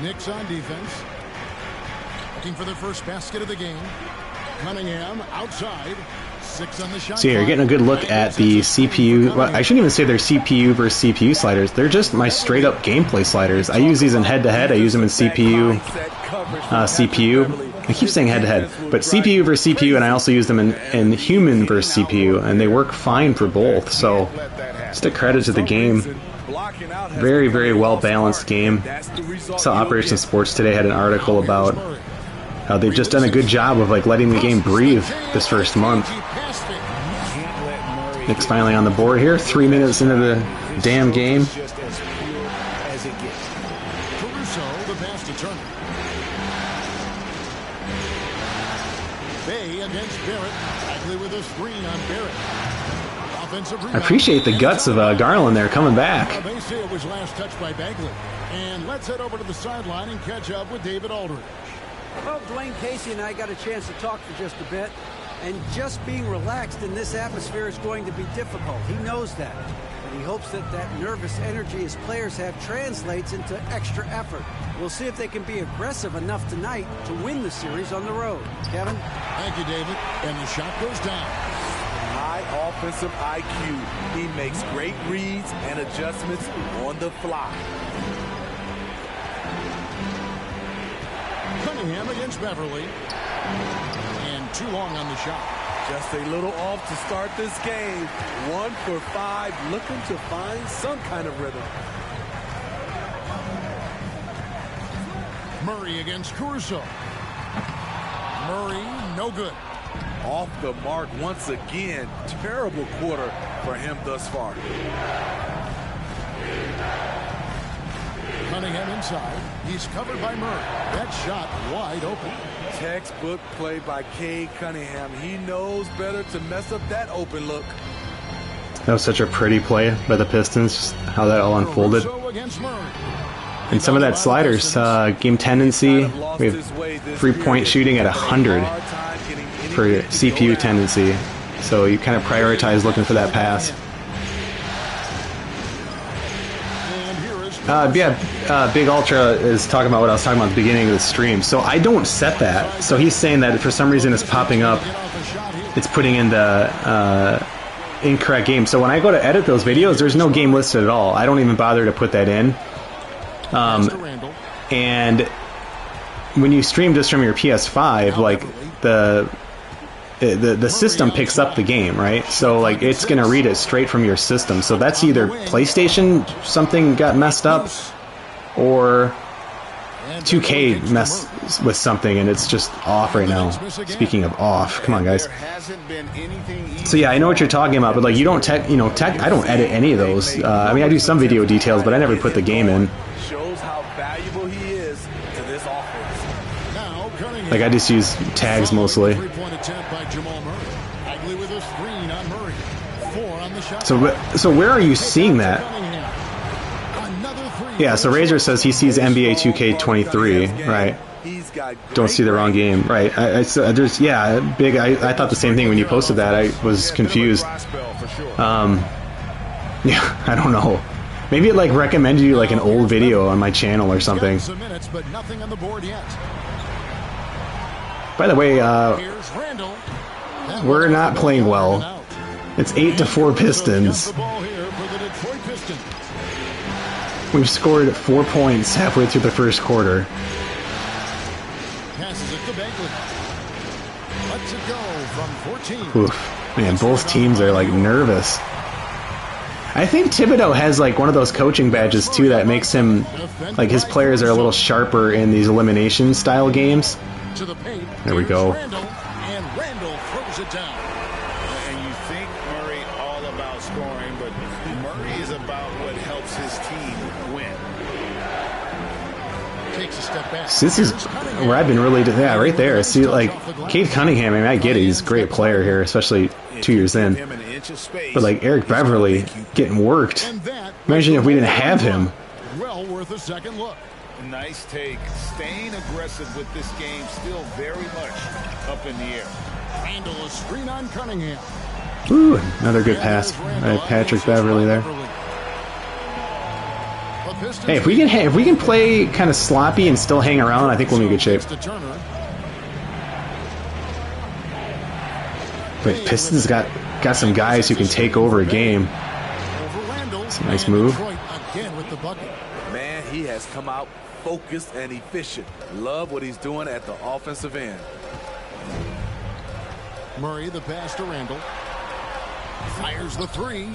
Knicks on defense. Looking for their first basket of the game. Cunningham outside. 6 on the shot. So you're getting a good look at the CPU. Well, I shouldn't even say they're CPU versus CPU sliders. They're just my straight up gameplay sliders. I use these in head-to-head. I use them in CPU. I keep saying head-to-head, but CPU versus CPU, and I also use them in human versus CPU, and they work fine for both. So just a credit to the game. Very, very well-balanced game. Saw Operation Sports Today had an article about how they've just done a good job of like letting the game breathe this first month. Knicks finally on the board here. 3 minutes into the damn game. Caruso, the pass to Turner. Bay against Barrett. Bagley with a screen on Barrett. I appreciate the guts of Garland there coming back. They say it was last touched by Bagley. And let's head over to the sideline and catch up with David Aldridge. Well, Dwayne Casey and I got a chance to talk for just a bit, and just being relaxed in this atmosphere is going to be difficult. He knows that, and he hopes that that nervous energy his players have translates into extra effort. We'll see if they can be aggressive enough tonight to win the series on the road. Kevin? Thank you, David. And the shot goes down. High offensive IQ. He makes great reads and adjustments on the fly. Cunningham against Beverly. And too long on the shot. Just a little off to start this game. 1 for 5, looking to find some kind of rhythm. Murray against Caruso. Murray, no good. Off the mark once again. Terrible quarter for him thus far. Cunningham inside. He's covered by Murray. That shot wide open. Textbook play by Cade Cunningham. He knows better to mess up that open look. That was such a pretty play by the Pistons, just how that all unfolded. And some of that sliders, game tendency, we have 3-point shooting at 100 for CPU tendency. So you kind of prioritize looking for that pass. Big Ultra is talking about what I was talking about at the beginning of the stream. So I don't set that. So he's saying that for some reason it's popping up. It's putting in the incorrect game. So when I go to edit those videos, there's no game listed at all. I don't even bother to put that in. And when you stream just from your PS5, like the system picks up the game, right? So like it's gonna read it straight from your system. So that's either PlayStation something got messed up, or 2K messed with something and it's just off right now. Speaking of off, come on guys. So yeah, I know what you're talking about, but like you don't I don't edit any of those. I mean, I do some video details, but I never put the game in. Shows how valuable he is to this offense. Like I just use tags mostly. So where are you seeing that? Yeah, so Razor says he sees NBA 2K23, right? He got don't see the wrong game. Right. There's, yeah, big. I thought the same thing when you posted that. I was confused. Yeah, I don't know. Maybe it like recommended you like an old video on my channel or something. By the way, we're not playing well. It's 8-4 Pistons. We've scored 4 points halfway through the first quarter. Oof. Man, both teams are like nervous. I think Thibodeau has like one of those coaching badges too that makes him like his players are a little sharper in these elimination style games. There we go. And Randall throws it down. And you think Murray all about scoring, but Murray is about what helps his team win. Takes a step back. So this is where I've been really, yeah, right there. See, like Cade Cunningham, I mean, I get it, he's a great player here, especially 2 years in. But like Eric Beverly getting worked. Imagine if we didn't have him. Well worth a second look. Nice take. Staying aggressive with this game, still very much up in the air. Randall, a screen on Cunningham. Ooh, another good pass by Patrick Beverly there. Hey, if we can play kind of sloppy and still hang around, I think we'll be in good shape. Wait, Pistons got some guys who can take over a game. It's a nice move. Man, he has come out focused and efficient. Love what he's doing at the offensive end. Murray, the pass to Randall. Fires the three.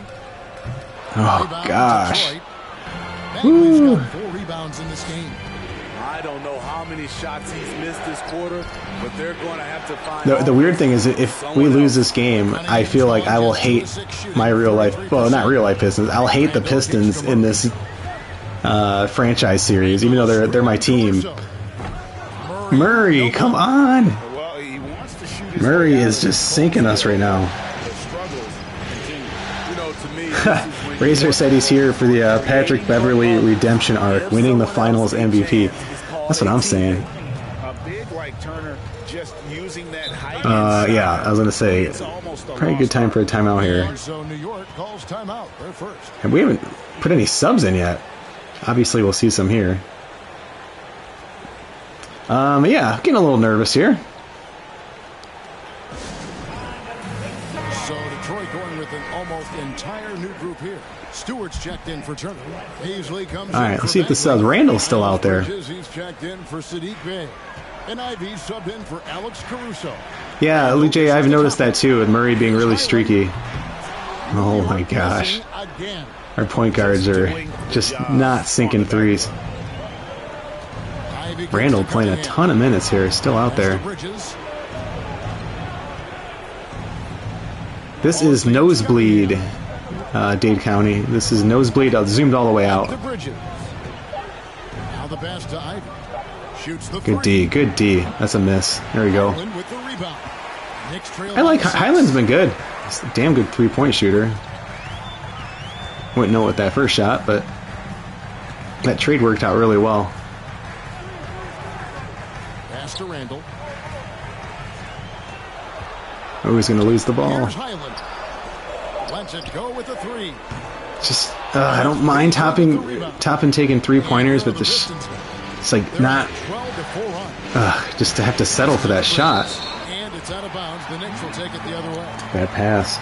Oh, gosh. Bagley's got 4 rebounds in this game. I don't know how many shots he's missed this quarter, but they're going to have to find... The weird thing is, if we lose this game, I feel like I will hate my real life... Well, not real life Pistons. I'll hate the Pistons in this franchise series, even though they're my team. Murray, come on! Murray is just sinking us right now. Razor said he's here for the Patrick Beverly redemption arc, winning the finals MVP. That's what I'm saying. Yeah, I was gonna say, probably a good time for a timeout here. And we haven't put any subs in yet. Obviously, we'll see some here. Yeah, getting a little nervous here. So Detroit going with an almost entire new group here. Stewart's checked in for Turner. Beasley comes all right, let's see if the subs. Randall's still out there. He's checked in for Sadiq Bey. And Ivy subbed in for Alex Caruso. Yeah, Luigi, I've noticed that too, with Murray being really streaky. Oh my gosh. Our point guards are just not sinking threes. Randall playing a ton of minutes here, still out there. This is Nosebleed, Dade County. This is Nosebleed. I zoomed all the way out. Good D, good D. That's a miss. There we go. I like Highland's been good. He's a damn good three-point shooter. Wouldn't know with that first shot, but that trade worked out really well. Pass to Randall. Oh, he's going to lose the ball. Lets it go with a three. Just, I don't mind topping taking three-pointers, but this, it's like not, just to have to settle for that shot. And it's out of bounds. The Knicks will take it the other way. Bad pass.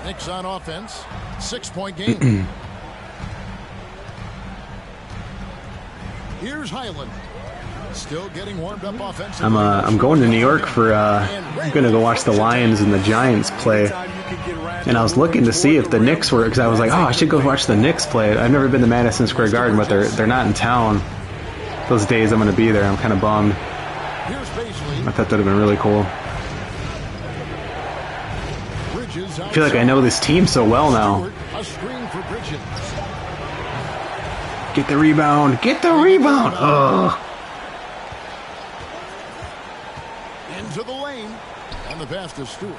Knicks on offense. 6-point game. Here's Highland. Still getting warmed up offensively. I'm going to New York for I'm gonna go watch the Lions and the Giants play. And I was looking to see if the Knicks were, because I was like, oh, I should go watch the Knicks play. I've never been to Madison Square Garden, but they're not in town those days. I'm gonna be there. I'm kind of bummed. I thought that'd have been really cool. I feel like I know this team so well now. A screen for Bridges. Get the rebound. Get the rebound. Oh. Into the lane. And the pass to Stewart.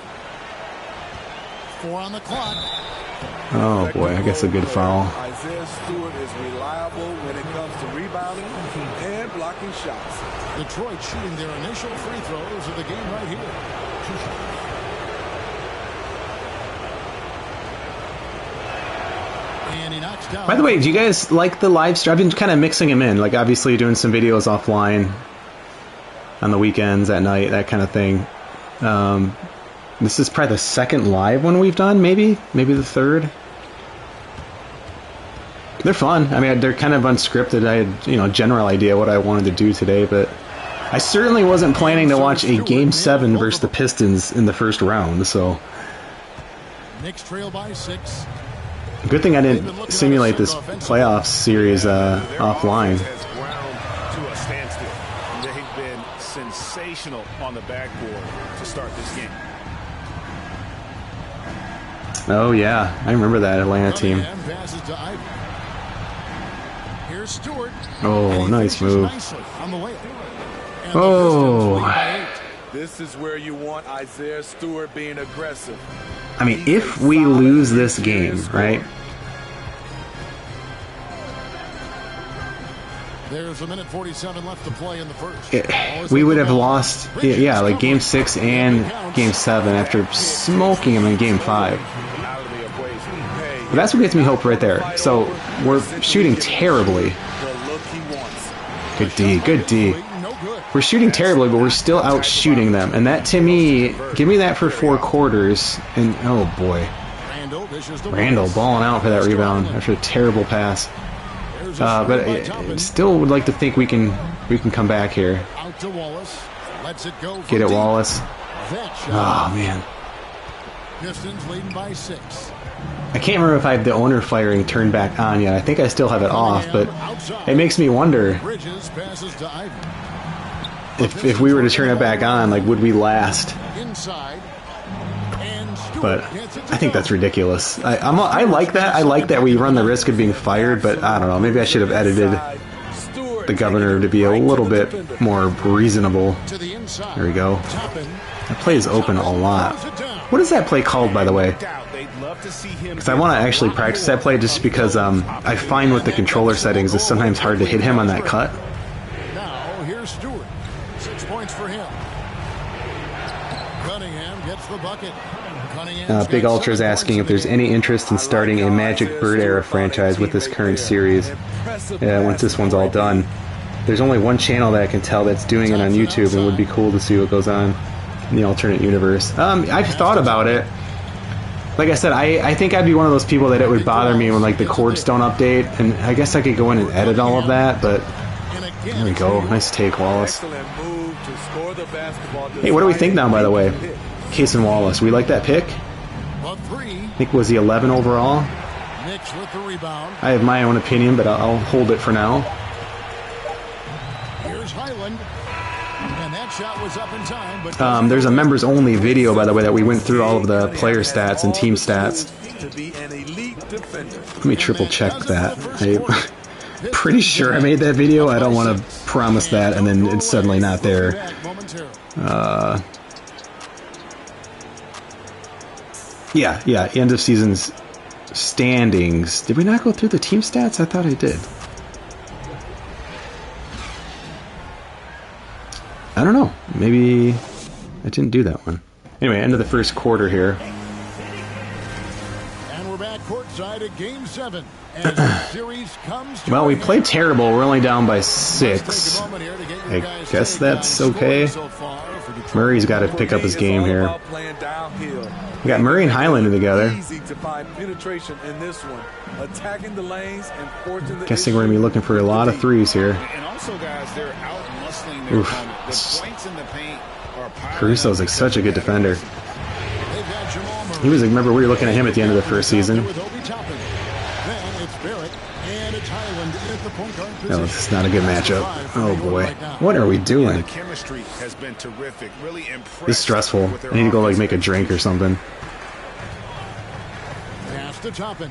4 on the clock. Oh boy, I guess a good foul. Isaiah Stewart is reliable when it comes to rebounding and blocking shots. Detroit shooting their initial free throws of the game right here. And he knocks down. By the way, do you guys like the live stream? I've been kind of mixing them in, like obviously doing some videos offline on the weekends, at night, that kind of thing. This is probably the second live one we've done, maybe the third. They're fun. I mean, they're kind of unscripted. I had, a general idea what I wanted to do today, but I certainly wasn't planning to watch a Game 7 versus the Pistons in the first round, so... Knicks trail by 6. Good thing I didn't simulate this playoffs series offline. To a standstill. They've been sensational on the backboard to start this game. Oh yeah, I remember that Atlanta team. Passes to Ivy. Here's Stewart. Oh, nice move. On the way. Oh. This is where you want Isaiah Stewart being aggressive. I mean, if we lose this game, right? There's a minute 47 left to play in the first. We would have lost, yeah, like Game 6 and Game 7 after smoking them in Game 5. But that's what gets me hope right there. So we're shooting terribly. Good D, good D. We're shooting terribly, but we're still out shooting them. And that, to me, give me that for 4 quarters. And oh boy, Randall balling out for that rebound after a terrible pass. But I still would like to think we can come back here. Get it, Wallace. Oh man. Pistons leading by 6. I can't remember if I have the owner firing turned back on yet. I think I still have it off, but it makes me wonder if we were to turn it back on, like, would we last? But I think that's ridiculous. I like that. I like that we run the risk of being fired, but I don't know. Maybe I should have edited the governor to be a little bit more reasonable. There we go. That play is open a lot. What is that play called, by the way? Because I want to actually practice that play just because I find with the controller settings it's sometimes hard to hit him on that cut. Now here's Stewart. 6 points for him. Cunningham gets the bucket. Big Ultra is asking if there's any interest in starting a Magic Bird era franchise with this current series. Once this one's all done. There's only one channel that I can tell that's doing it on YouTube, and it would be cool to see what goes on in the alternate universe. I've thought about it. Like I said, I think I'd be one of those people that it would bother me when like the chords don't update, and I guess I could go in and edit all of that, but there we go. Nice take, Wallace. Hey, what do we think now, by the way? Case and Wallace, we like that pick? I think was he 11 overall? I have my own opinion, but I'll hold it for now. Here's Highland. And that shot was up in time, but there's a members only video, by the way, that we went through all of the player stats and team stats. Let me triple check that. I'm pretty sure I made that video. I don't want to promise that and then it's suddenly not there. Yeah, end of season's standings. Did we not go through the team stats? I thought I did. I don't know. Maybe I didn't do that one. Anyway, end of the first quarter here. And we're back courtside at Game 7 as the series comes to well, we played terrible. We're only down by 6. I guess that's okay. Murray's got to pick up his game here. We got Murray and Highland together. Guessing we're going to be looking for a lot of threes here. Oof. Caruso's like such a good defender. He was, remember, we were looking at him at the end of the first season. No, this is not a good matchup. Oh boy, what are we doing? This is stressful. I need to go like make a drink or something. Pass to Toppin.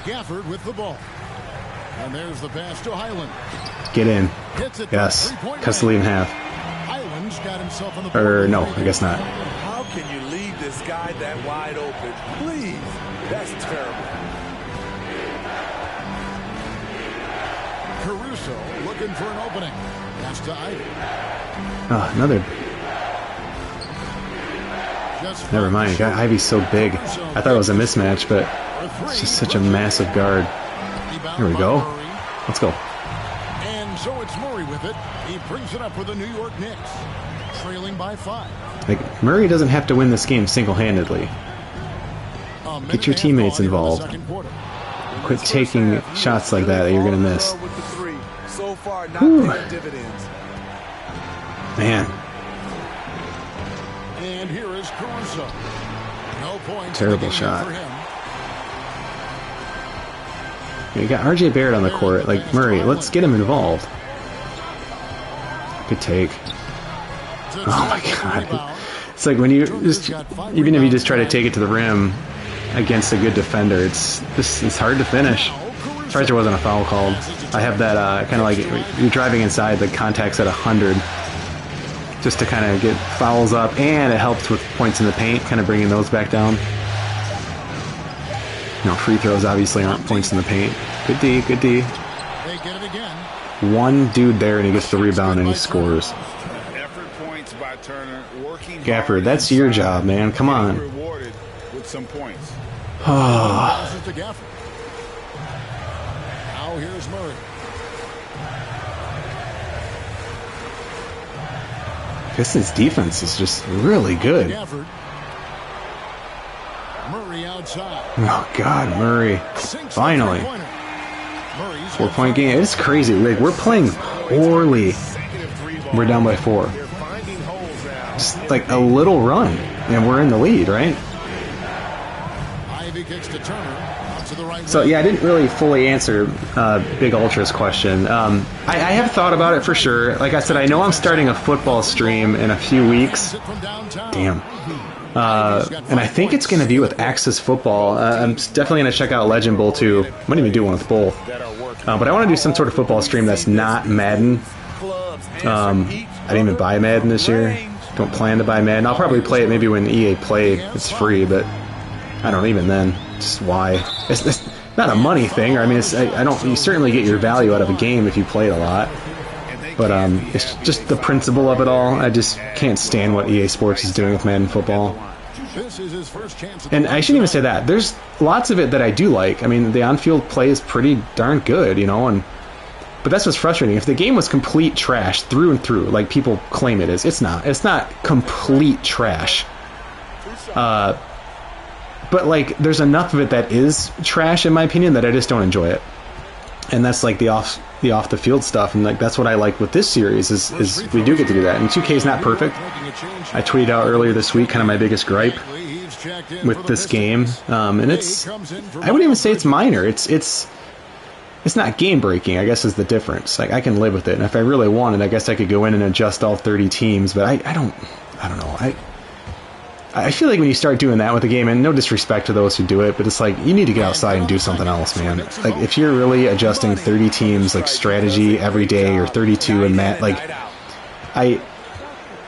Gafford with the ball. And there's the pass to Highland. Get in. Yes. Cuts the lead in half. Highland's got himself on the Or no, I guess not. How can you leave this this guy that wide open. Please. That's terrible. Caruso looking for an opening. Pass to Ivy. Oh, another. Never mind. God, Ivy's so big. I thought it was a mismatch, but it's just such a massive guard. Here we go. Let's go. And so it's Murray with it. He brings it up for the New York Knicks, trailing by 5. Like, Murray doesn't have to win this game single-handedly. Get your teammates involved. Quit taking shots like that you're going to miss. So far, not paying dividends. Man. And here is Caruso. No points. Terrible shot. You got RJ Barrett on the court. Like, Murray, let's get him involved. Good take. Oh my god. It's like when you just, even if you just try to take it to the rim against a good defender, it's hard to finish. Surprised there wasn't a foul called. I have that kind of like you're driving inside, the contact's at 100, just to kind of get fouls up, and it helps with points in the paint, kind of bringing those back down. You know, free throws obviously aren't points in the paint. Good D, good D. They get it again. One dude there and he gets the rebound and he scores. Effort points by Turner. Working Gafford, that's your job, man. Come on. Rewarded with some points. Passes to Gafford. Now here's Murray. Pistons defense is just really good. Gafford. Murray outside. Oh God, Murray! Finally, 4-point game. It's crazy. Like, we're playing poorly. We're down by 4. Just like a little run, and we're in the lead, right? Ivy kicks to Turner. To the right. So yeah, I didn't really fully answer Big Ultra's question. I have thought about it for sure. Like I said, I know I'm starting a football stream in a few weeks. Damn. And I think it's going to be with Axis Football. I'm definitely going to check out Legend Bowl too. Might even do one with both. But I want to do some sort of football stream that's not Madden. I didn't even buy Madden this year. Don't plan to buy Madden. I'll probably play it maybe when EA Play. It's free, but I don't even then. Just why? It's not a money thing. I mean, I don't. You certainly get your value out of a game if you play it a lot. But it's just the principle of it all. I just can't stand what EA Sports is doing with Madden Football. And I shouldn't even say that. There's lots of it that I do like. I mean, the on-field play is pretty darn good, you know. But that's what's frustrating. If the game was complete trash through and through, like people claim it is, it's not. It's not complete trash. But like, there's enough of it that is trash, in my opinion, that I just don't enjoy it. And that's like the off the field stuff, and like that's what I like with this series is we do get to do that. And 2K is not perfect. I tweeted out earlier this week kind of my biggest gripe with this game, and it's, I wouldn't even say it's minor. It's not game breaking, I guess, is the difference. Like, I can live with it, and if I really wanted, I guess I could go in and adjust all 30 teams. But I don't know. I feel like when you start doing that with a game, and no disrespect to those who do it, but it's like, you need to get outside and do something else, man. Like, if you're really adjusting 30 teams, like, strategy every day, or 32 and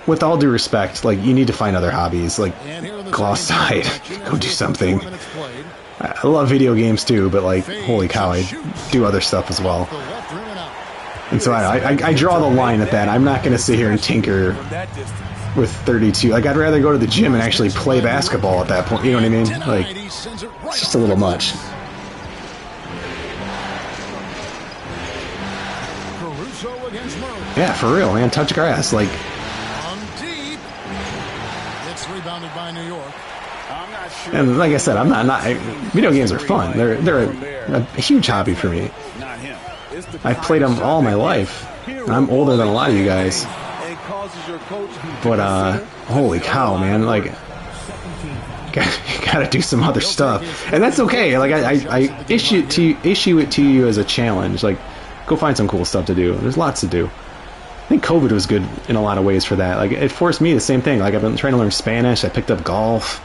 with all due respect, like, you need to find other hobbies. Like, go outside, go do something. I love video games too, but like, holy cow, I do other stuff as well. And so I draw the line at that. I'm not going to sit here and tinker with 32. Like, I'd rather go to the gym and actually play basketball at that point. You know what I mean? Like, it's just a little much. Yeah, for real, man. Touch grass. Like, it's rebounded by New York. and like I said, I'm not video games are fun. They're a huge hobby for me. I've played them all my life. I'm older than a lot of you guys. But holy cow, man! Like, you gotta do some other stuff, and that's okay. Like, I issue it to you as a challenge. Like, go find some cool stuff to do. There's lots to do. I think COVID was good in a lot of ways for that. Like, it forced me the same thing. Like, I've been trying to learn Spanish. I picked up golf,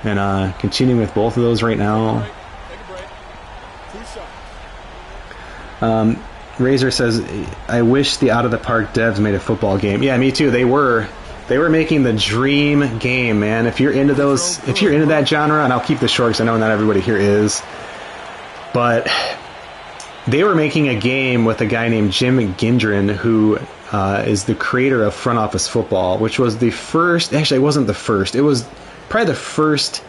and continuing with both of those right now. Razor says, I wish the out of the park devs made a football game. Yeah, me too. They were They were making the dream game, man. If you're into that genre, and I'll keep this short because I know not everybody here is, but they were making a game with a guy named Jim Gendron, who is the creator of Front Office Football, which was the first, actually it wasn't the first, it was probably the first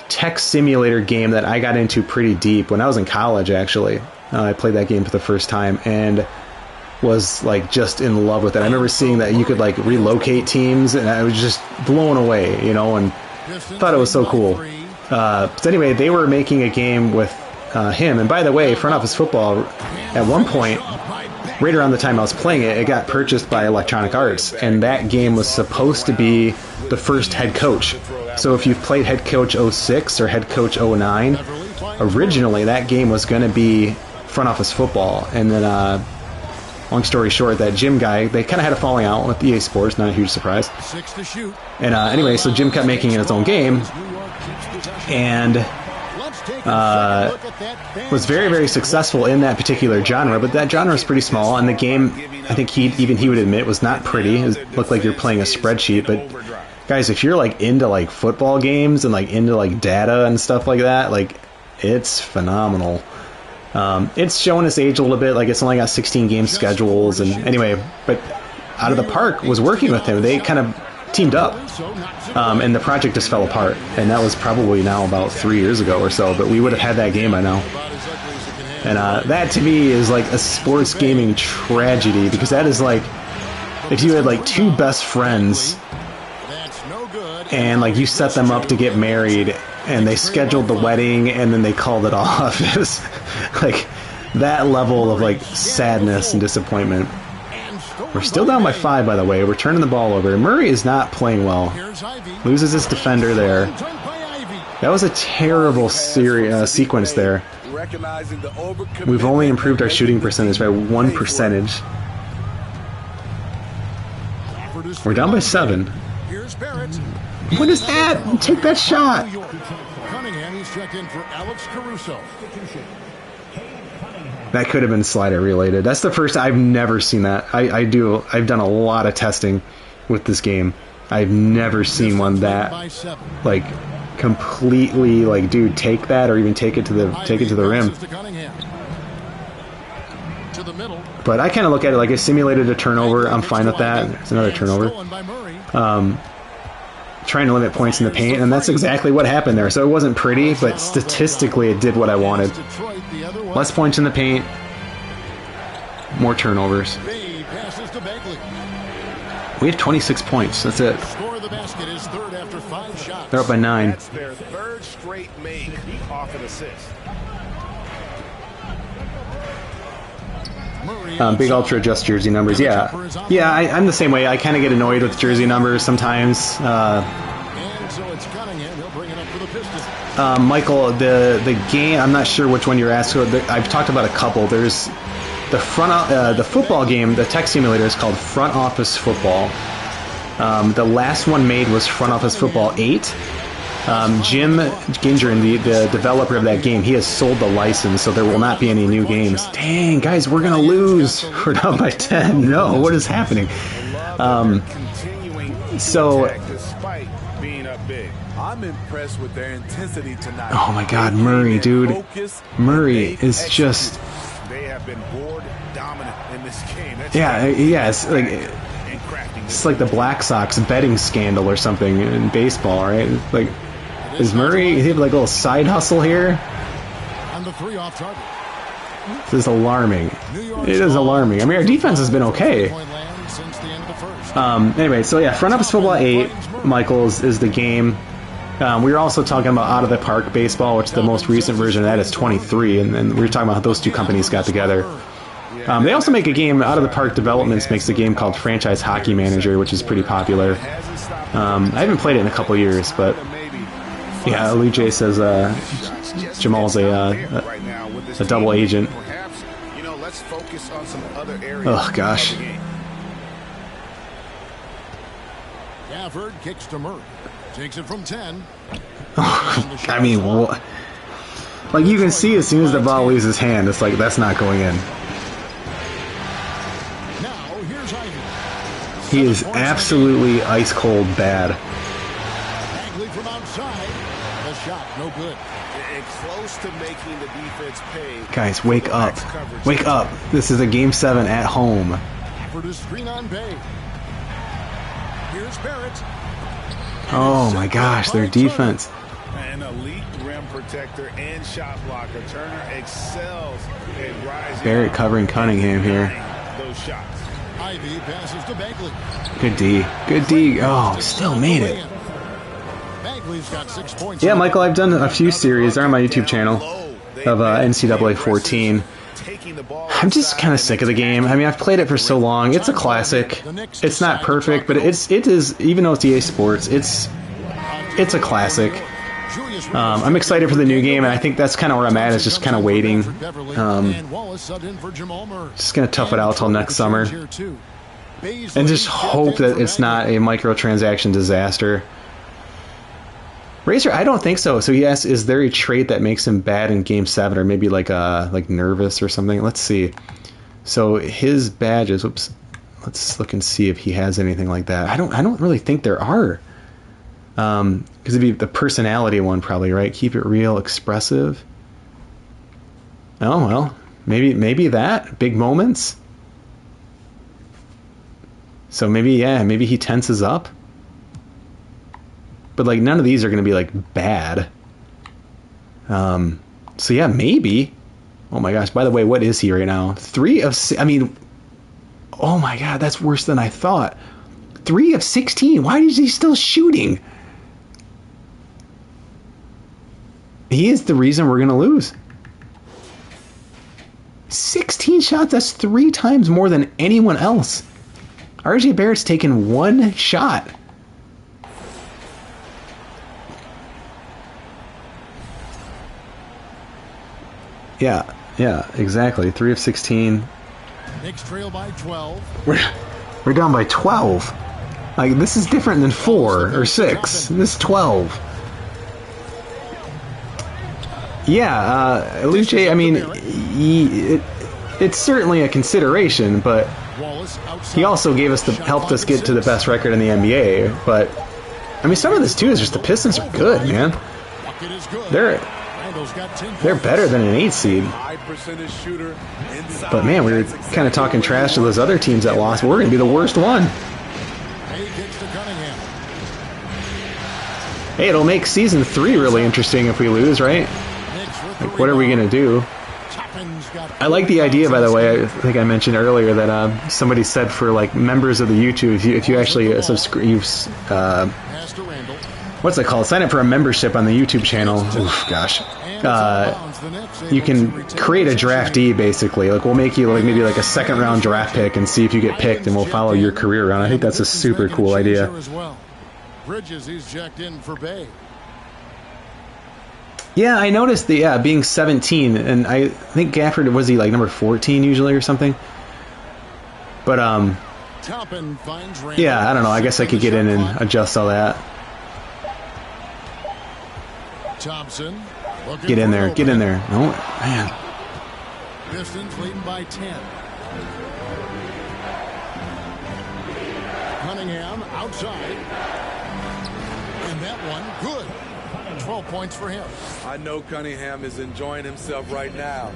tech simulator game that I got into pretty deep when I was in college, actually. I played that game for the first time and was like just in love with it. I remember seeing that you could like relocate teams, and I was just blown away, you know, and thought it was so cool. But anyway, they were making a game with him. And by the way, Front Office Football, at one point, right around the time I was playing it, it got purchased by Electronic Arts, and that game was supposed to be the first Head Coach. So if you've played Head Coach 06 or Head Coach 09, originally that game was going to be Front Office Football. And then, long story short, that Jim guy, they kind of had a falling out with EA Sports, not a huge surprise. And anyway, so Jim kept making it his own game, and was very, very successful in that particular genre, but that genre is pretty small, and the game, I think he would admit, was not pretty. It looked like you're playing a spreadsheet, but guys, if you're like into like football games and like into like data and stuff like that, like it's phenomenal. It's showing its age a little bit, like it's only got 16 game schedules, and anyway, but Out of the Park was working with him. They kind of teamed up, and the project just fell apart, and that was probably now about 3 years ago or so, but we would have had that game by now. And that to me is like a sports gaming tragedy, because that is like if you had like two best friends and like you set them up to get married and they scheduled the wedding and then they called it off. It was like that level of like sadness and disappointment. We're still down by 5, by the way. We're turning the ball over. Murray is not playing well. Loses his defender there. That was a terrible sequence there. We've only improved our shooting percentage by 1 percentage. We're down by 7. What is that? Take that shot. Cunningham is checked in for Alex Caruso. That could have been slider related. That's the first. I've never seen that. I've done a lot of testing with this game. I've never seen one that like completely like, dude, take that or even take it to the rim. But I kind of look at it like I simulated a turnover. I'm fine with that. It's another turnover. Trying to limit points in the paint, and that's exactly what happened there. So it wasn't pretty, but statistically it did what I wanted. Less points in the paint, more turnovers. We have 26 points. That's it. They're up by 9. That's their third straight make off an assist. Big Ultra adjust jersey numbers. Yeah, I'm the same way. I kind of get annoyed with jersey numbers sometimes. Michael, the game, I'm not sure which one you're asking. I've talked about a couple. There's the football game. The tech simulator is called Front Office Football. The last one made was Front Office Football 8. Jim Gendron, the developer of that game, he has sold the license, so there will not be any new games. Dang, guys, we're going to lose. We're down by 10. No, what is happening? So, I'm impressed with their intensity tonight. oh my God, Murray, dude. Murray is just... They have been board dominant in this game. It's like the Black Sox betting scandal or something in baseball, right? Like, is Murray, he have like a little side hustle here? This is alarming. It is alarming. I mean, our defense has been okay. Anyway, so yeah, Front Office Football 8, Michaels, is the game. We were also talking about Out of the Park Baseball, which the most recent version of that is 23, and we were talking about how those two companies got together. They also make a game, Out of the Park Developments makes a game called Franchise Hockey Manager, which is pretty popular. I haven't played it in a couple years, but yeah, Lee J says Jamal's a double agent. Oh gosh. Gafford kicks to Murray. Takes it from 10. I mean, like you can see as soon as the ball leaves his hand, it's like that's not going in. He is absolutely ice cold bad. Bagley from outside. The shot, no good. And close to making the defense pay. Guys, wake up. Wake up. This is a Game 7 at home. For the screen on Bay. Here's Barrett. Oh my gosh, their defense. An elite rim protector and shot blocker. Turner excels at rising. Barrett covering Cunningham here. Those shots. Ivy passes to Bagley. Good D. Good D. Oh, still made it. Bagley's got 6 points. Yeah, Michael, I've done a few series. They're on my YouTube channel of NCAA 14. I'm just kind of sick of the game. I mean, I've played it for so long. It's a classic. It's not perfect, but it is, even though it's EA Sports, it's a classic. I'm excited for the new game, and I think that's kind of where I'm at, is just kind of waiting. Just going to tough it out till next summer. And just hope that it's not a microtransaction disaster. Razor, I don't think so. So he asks, is there a trait that makes him bad in Game 7, or maybe like nervous or something? Let's see. So his badges, whoops. Let's look and see if he has anything like that. I don't really think there are. Because it'd be the personality one probably, right? Keep it real, expressive. Oh well, maybe that big moments. So maybe he tenses up. But like none of these are going to be like bad. So yeah, maybe. Oh my gosh! By the way, what is he right now? 3 of 6. I mean, oh my god, that's worse than I thought. 3 of 16. Why is he still shooting? He is the reason we're going to lose. 16 shots. That's 3 times more than anyone else. RJ Barrett's taken 1 shot. Yeah, exactly. 3 of 16. Knicks trail by 12. We're down by 12. Like, this is different than 4 or 6. This is 12. Yeah, Luce, I mean, it's certainly a consideration, but he also helped us get to the best record in the NBA. But, I mean, some of this, too, is just the Pistons are good, man. They're better than an 8 seed. But man, we were kind of talking trash to those other teams that lost. We're going to be the worst one. Hey, it'll make season 3 really interesting if we lose, right? Like, what are we going to do? I like the idea, by the way. I think I mentioned earlier that somebody said for like members of the YouTube, if you actually subscribe, what's it called? Sign up for a membership on the YouTube channel. Oof, gosh. You can create a draftee, basically. Like, we'll make you like maybe like a 2nd round draft pick and see if you get picked, and we'll follow your career around. I think that's a super cool idea. Bridges, he's checked in for Bay. Yeah, I noticed being 17, and I think Gafford, was he like number 14 usually or something? But yeah, I don't know. I guess I could get in and adjust all that. Thompson, get in there. Oh man. Pistons leading by 10. Cunningham outside. And that one good. 12 points for him. I know Cunningham is enjoying himself right now.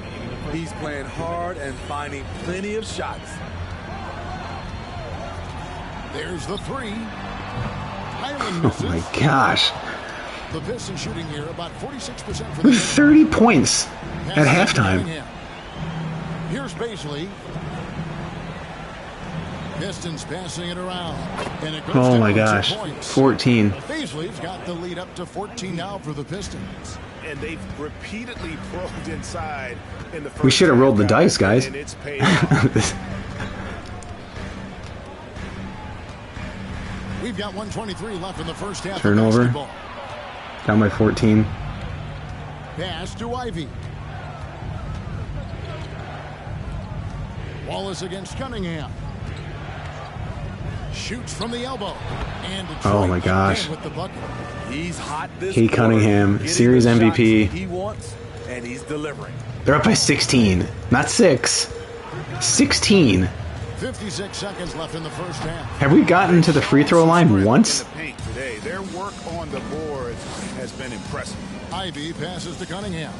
He's playing hard and finding plenty of shots. There's the 3. Oh my gosh. The Pistons shooting here about 46% for the 30 points at halftime. Here's Baisley. Pistons passing it around. And it goes oh my gosh. 14. Baisley's got the lead up to 14 now for the Pistons. And they've repeatedly probed inside in the first. We should have rolled the dice, guys. And it's paid. We've got 123 left in the first half. Turnover. Down by 14. Pass to Ivy. Wallace against Cunningham. Shoots from the elbow. And oh my gosh. with the bucket. He's hot this Kate Cunningham, series MVP. He wants, and he's delivering. They're up by 16. Not 6. 16. 56 seconds left in the first half. Have we gotten to the free throw line once? Today, their work on the boards has been impressive. Ivy passes to Cunningham.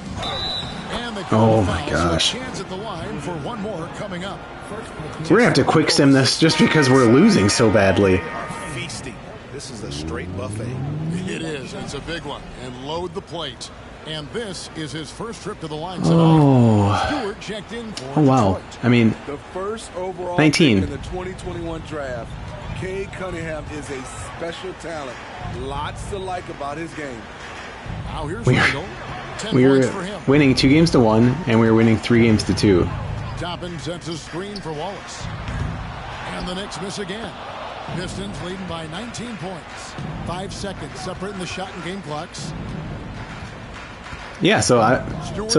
And they Oh my gosh. Chance at the line for one more coming up. We're going to have to quick sim this just because we're losing so badly. They are feasting. This is a straight buffet. It is. It's a big one. And load the plate. And this is his first trip to the line tonight. Oh. Stewart checked in for Oh, wow. Detroit. I mean, The first overall 19. pick in the 2021 draft. Cade Cunningham is a special talent. Lots to like about his game. Now here's We are- Randall. 10 we points were for him. winning 2-1, and we were winning 3-2. Toppin sets a screen for Wallace. And the Knicks miss again. Pistons leading by 19 points. 5 seconds separating the shot and game clocks. Yeah, so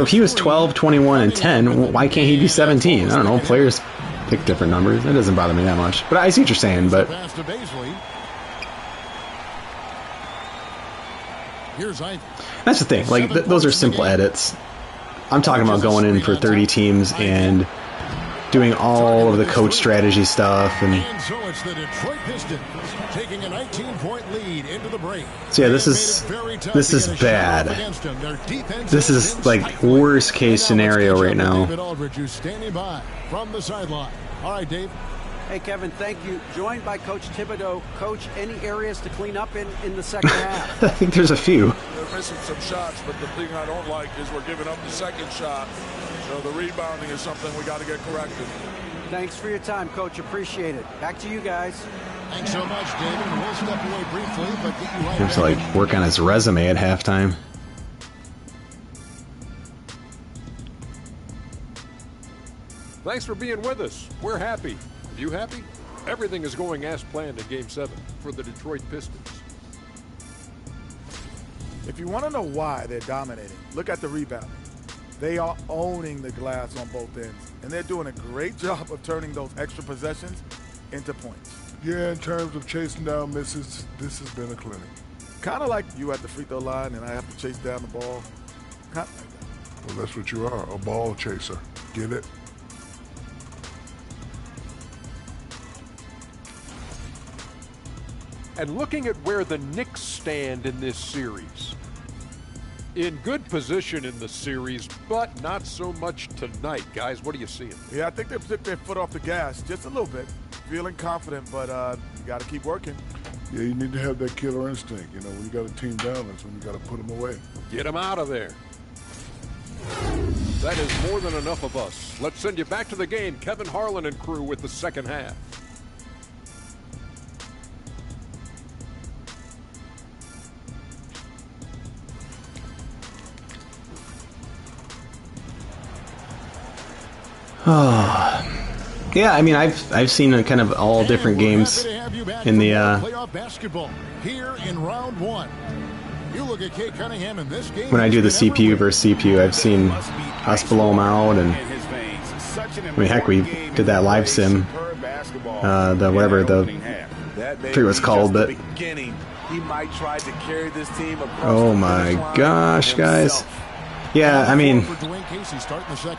if he was 12, 21, and 10, why can't he be 17? I don't know. Players pick different numbers. It doesn't bother me that much. But I see what you're saying. But Pass to Baisley. Here's Ivy. that's the thing. Like those are simple edits. I'm talking about going in for 30 teams and doing all of the coach strategy stuff. And And so it's the Detroit Pistons taking a 19-point lead into the break. so yeah, this is bad. This is like worst case scenario right now. David Aldridge, who's standing by from the sideline. All right, Dave. Hey, Kevin, thank you. Joined by Coach Thibodeau. Coach, any areas to clean up in the second half? I think there's a few. They're missing some shots, but the thing I don't like is we're giving up the second shot. So the rebounding is something we got to get corrected. Thanks for your time, Coach. Appreciate it. Back to you guys. Thanks so much, David. And we'll step away briefly, but get you right He has to back. like work on his resume at halftime. Thanks for being with us. We're happy. You happy? Everything is going as planned in Game 7 for the Detroit Pistons. If you want to know why they're dominating, look at the rebound. They are owning the glass on both ends, and they're doing a great job of turning those extra possessions into points. Yeah, in terms of chasing down misses, this has been a clinic. Kind of like you at the free throw line and I have to chase down the ball. Kind of like that. Well, that's what you are, a ball chaser. Get it? And looking at where the Knicks stand in this series. In good position in the series, but not so much tonight. Guys, what are you seeing? Yeah, I think they took their foot off the gas just a little bit. Feeling confident, but you got to keep working. Yeah, you need to have that killer instinct. You know, when you got a team down, that's when you got to put them away. Get them out of there. That is more than enough of us. Let's send you back to the game. Kevin Harlan and crew with the second half. Yeah, I mean, I've seen a kind of all different games in the playoff basketball here in round one. You look at Cade Cunningham in this game. when I do the CPU versus CPU. I've seen us blow them out, and I mean, heck, we did that live sim. The whatever the I forget what it's called, but He might try to carry this team across oh my gosh, guys. Yeah, I mean,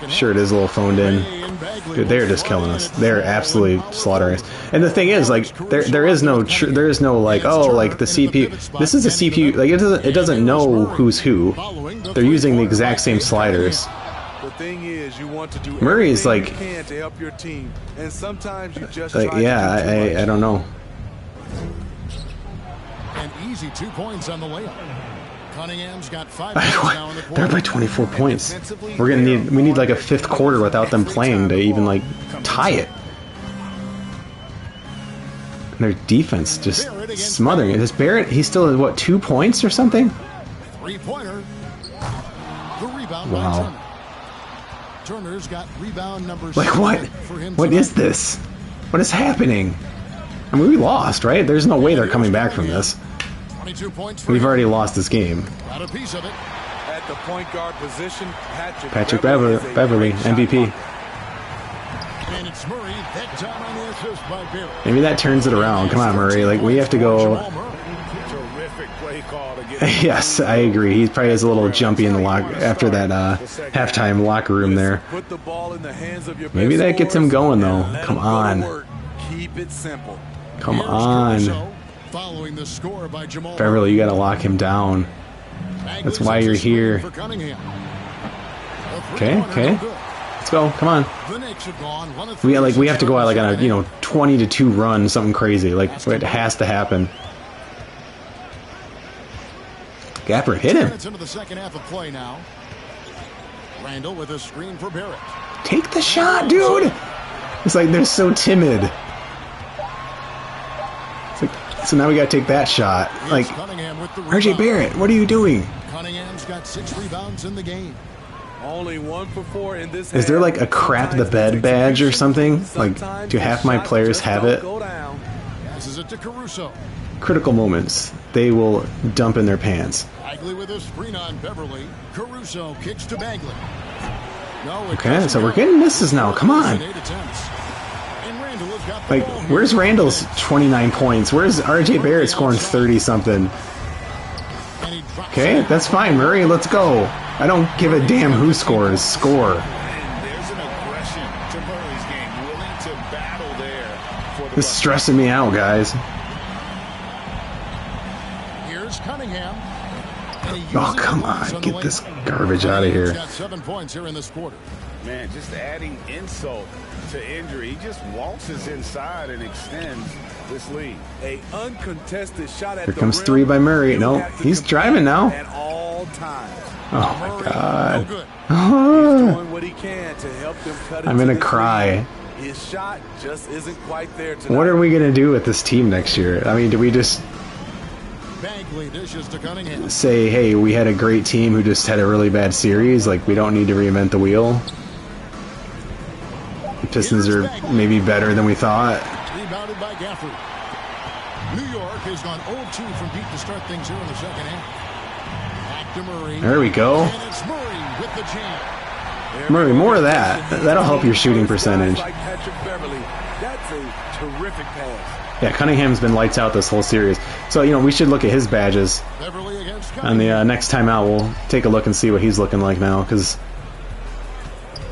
sure, it is a little phoned in. Dude, they're just killing us. They're absolutely slaughtering us. And the thing is, like, there is no like, oh, like the CPU. This is a CPU. Like, it doesn't know who's who. They're using the exact same sliders. The thing is, you want to do Murray's everything like, you can to help your team, and sometimes you just like, try yeah, to do too much. I don't know. An easy 2 points on the layup. Cunningham's got 5 points now in the quarter. They're by 24 points. We need like a fifth quarter without them playing to even like tie it. And their defense just smothering it. This Barrett, he still has what, 2 points or something? 3-pointer. The rebound by Wow. Turner. Turner's got rebound number Like 7 what? for him What tonight. is this? What is happening? I mean, we lost, right? There's no way they're coming back from this. 22 points for We've him. already lost this game. Got a piece of it. At the point guard position, Patrick Beverly is a Beverly, great shot MVP. blocker. And it's Murray. That time on the assist by Barrett. Maybe that turns it around. Come on, Murray. Like, we have to go. Terrific play call to get Yes, I agree. He probably is a little jumpy in the lock after that halftime locker room there. Put the ball in the hands of your Maybe that gets him going, though. Come on. Keep it simple. Come on. Following the score by Jamal. Beverly, you got to lock him down. That's why you're here. Okay, okay. Let's go. Come on. We have to go out like on a 20-2 run, something crazy. Like it has to happen. Gapper, hit him. Into the second half of play now. Randall with a screen for Barrett. Take the shot, dude. It's like they're so timid. It's like, so now we got to take that shot. Like, RJ Barrett, what are you doing? Cunningham's got 6 rebounds in the game. Only 1 for 4 in this. Is there like a crap the bed badge or something? Like, do half my players have it? Passes it to Caruso. Critical moments, they will dump in their pants. Bagley with a screen on Beverly. Caruso kicks to Bagley. Okay, so we're getting misses now. Come on. Like, where's Randall's 29 points? Where's RJ Barrett scoring 30-something? Okay, that's fine, Murray. Let's go. I don't give a damn who scores. Score. There's an aggression to Murray's game, willing to battle there for the. This is stressing me out, guys. Here's Cunningham. Oh, come on. Get this garbage out of here. Got 7 points here in this quarter. Man, just adding insult to injury. He just waltzes inside and extends this lead. A uncontested shot at Here comes 3 by Murray. No, he's driving now. At all times. Oh, my God. He's doing what he can to help them cut. I'm going to cry. His shot just isn't quite there tonight. What are we going to do with this team next year? I mean, do we just Bagley dishes to Cunningham. say, hey, we had a great team who just had a really bad series? Like, we don't need to reinvent the wheel? The Pistons are maybe better than we thought. Rebounded by Gafford. New York has gone 0-2 from deep to start things here in the second half. Back to Murray. There we go. And it's Murray with the jam. Murray, more of that. That'll help your shooting percentage. Like Patrick Beverly. That's a terrific pass. Yeah, Cunningham's been lights out this whole series. So, we should look at his badges. Beverly against On the next time out, we'll take a look and see what he's looking like now, because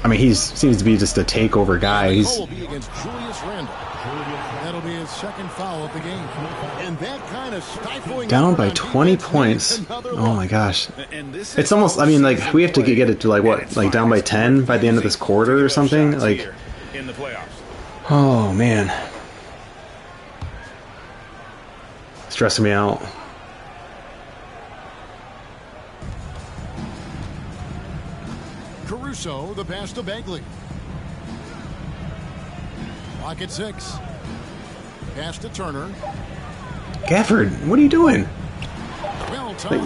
I mean, he seems to be just a takeover guy. He's will be against Julius Randle. That'll be his second foul of the game. And that kind of stifling down by 20 points. Oh my gosh. It's almost, I mean, like, we have to get it to like what? Like down by 10 by the end of this quarter or something? Like, in the playoffs. Oh man. Stressing me out. Caruso, the pass to Bagley. Lock at 6. Pass to Turner. Gafford, what are you doing?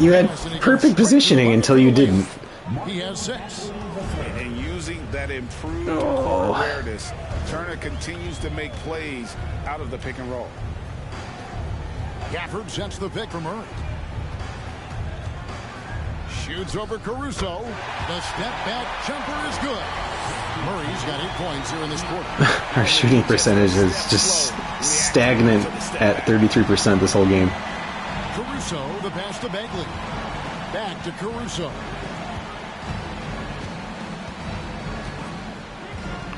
You had perfect positioning until you didn't. He has 6. And using that improved awareness, Turner continues to make plays out of the pick and roll. Gafford sets the pick for Murray. Shoots over Caruso. The step back jumper is good. Murray's got 8 points here in this quarter. Our shooting percentage is just stagnant at 33% this whole game. Caruso, the pass to Bagley. Back to Caruso.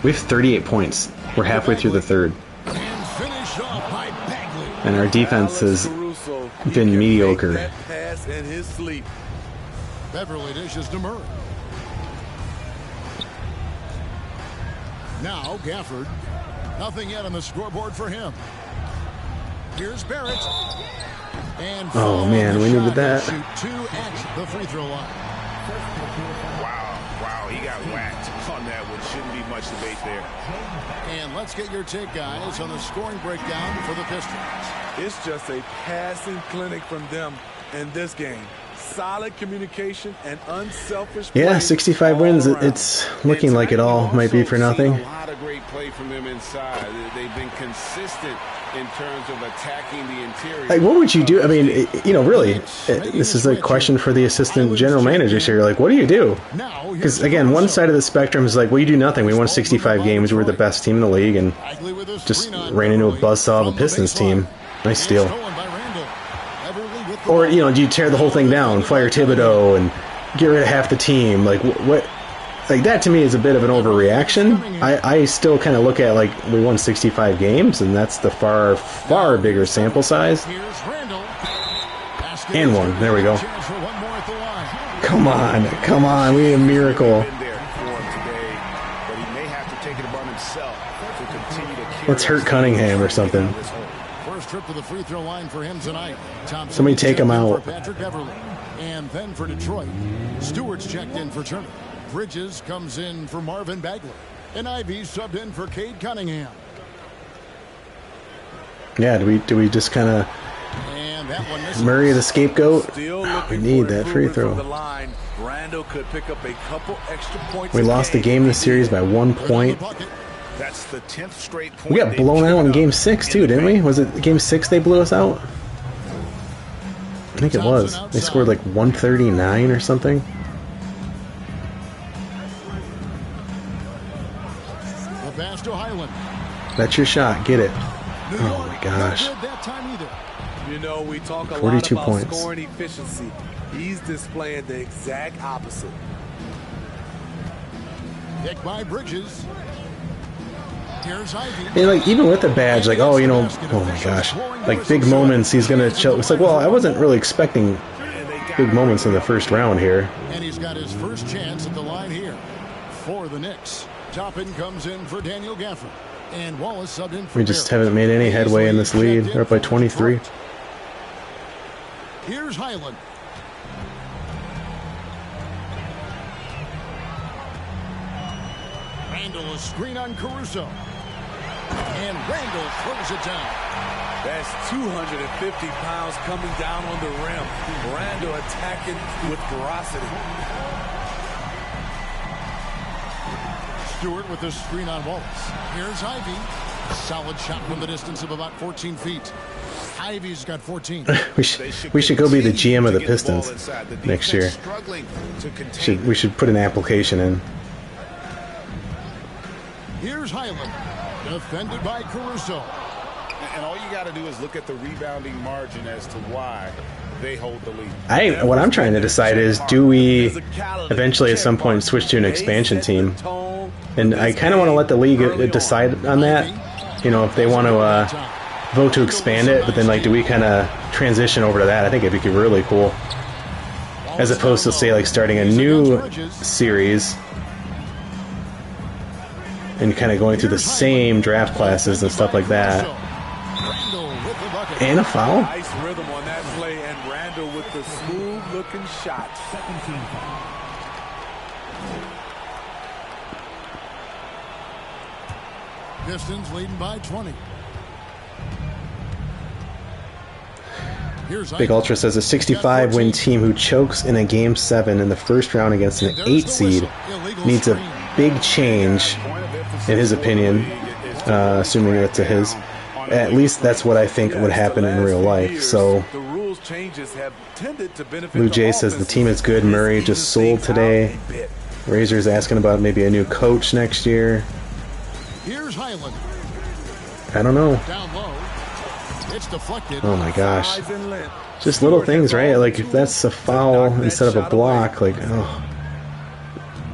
We have 38 points. We're halfway through the third. And finished off by Bagley. And our defense has been mediocre. That pass in his sleep. Beverly dishes to Murray. Now Gafford. Nothing yet on the scoreboard for him. Here's Barrett. And oh man, we needed that. Shoot 2 at the free throw line. Wow, he got whacked on that one. Shouldn't be much debate there. And let's get your take, guys, on the scoring breakdown for the Pistons. It's just a passing clinic from them in this game. Solid communication and unselfish play. Yeah, 65 wins. It's looking like it all might be for nothing. A lot of great play from them inside. They've been consistent in terms of attacking the interior. Like, what would you do? I mean, you know, really, this is a question for the assistant general managers here. Like, what do you do? Because, again, one side of the spectrum is like, well, you do nothing. We won 65 games. We're the best team in the league, and just ran into a buzzsaw of a Pistons team. Nice steal. Or, you know, do you tear the whole thing down, fire Thibodeau, and get rid of half the team? Like, what? Like, that to me is a bit of an overreaction. I still kind of look at, like, we won 65 games, and that's the far, far bigger sample size. And one. There we go. Come on. Come on. We need a miracle. Let's hurt Cunningham or something. First trip to the free throw line for him tonight. Somebody take him out. Patrick Beverly. And then for Detroit, Stewart's checked in for Turner. Bridges comes in for Marvin Bagley. And Ivey subbed in for Cade Cunningham. Yeah, do we just kind of Murray the scapegoat? We need that free throw. We lost the game in the series by 1 point. That's the 10th straight point. We got blown out in Game 6 too, didn't we? Was it Game 6 they blew us out? I think it was. They scored like 139 or something. That's your shot. Get it. Oh my gosh. You know, we talk a 42 lot about points. scoring efficiency. He's displaying the exact opposite. Pick by Bridges. Here's Ivey. And like, even with the badge, like, oh, you know, oh my gosh, like big moments, he's gonna chill. It's like, well, I wasn't really expecting big moments in the first round here. And he's got his first chance at the line here for the Knicks. Toppin comes in for Daniel Gafford. And Wallace subbed in for We just haven't made any headway in this lead. They're up by 23. Here's Highland. Randall, a screen on Caruso. And Randall throws it down. That's 250 pounds coming down on the rim. Randall attacking with ferocity. Stewart with the screen on Wallace. Here's Ivey. Solid shot from the distance of about 14 feet. Ivey's got 14. we should go be the GM of the Pistons next year. We should put an application in. Here's Highland. Defended by Caruso. And all you got to do is look at the rebounding margin as to why they hold the lead. What I'm trying to decide is, do we eventually at some point switch to an expansion team? And I kind of want to let the league decide on that. You know, if they want to vote to expand it, but then, like, do we kind of transition over to that? I think it'd be really cool. As opposed to, say, like, starting a new series and kind of going through the same draft classes and stuff like that. And a foul? Nice rhythm on that play, and Randall with the smooth-looking shot. Pistons leading by 20. Big Ultra says a 65-win team who chokes in a Game 7 in the first round against an 8 seed needs a big change, in his opinion, assuming that's a his. At least that's what I think would happen in real life. So, Blue Jay says the team is good. Murray just sold today. Razor's asking about maybe a new coach next year. Here's Highland. I don't know. Down low. It's deflected. Oh my gosh. Just little things, right? Like, if that's a foul instead of a block, like, oh.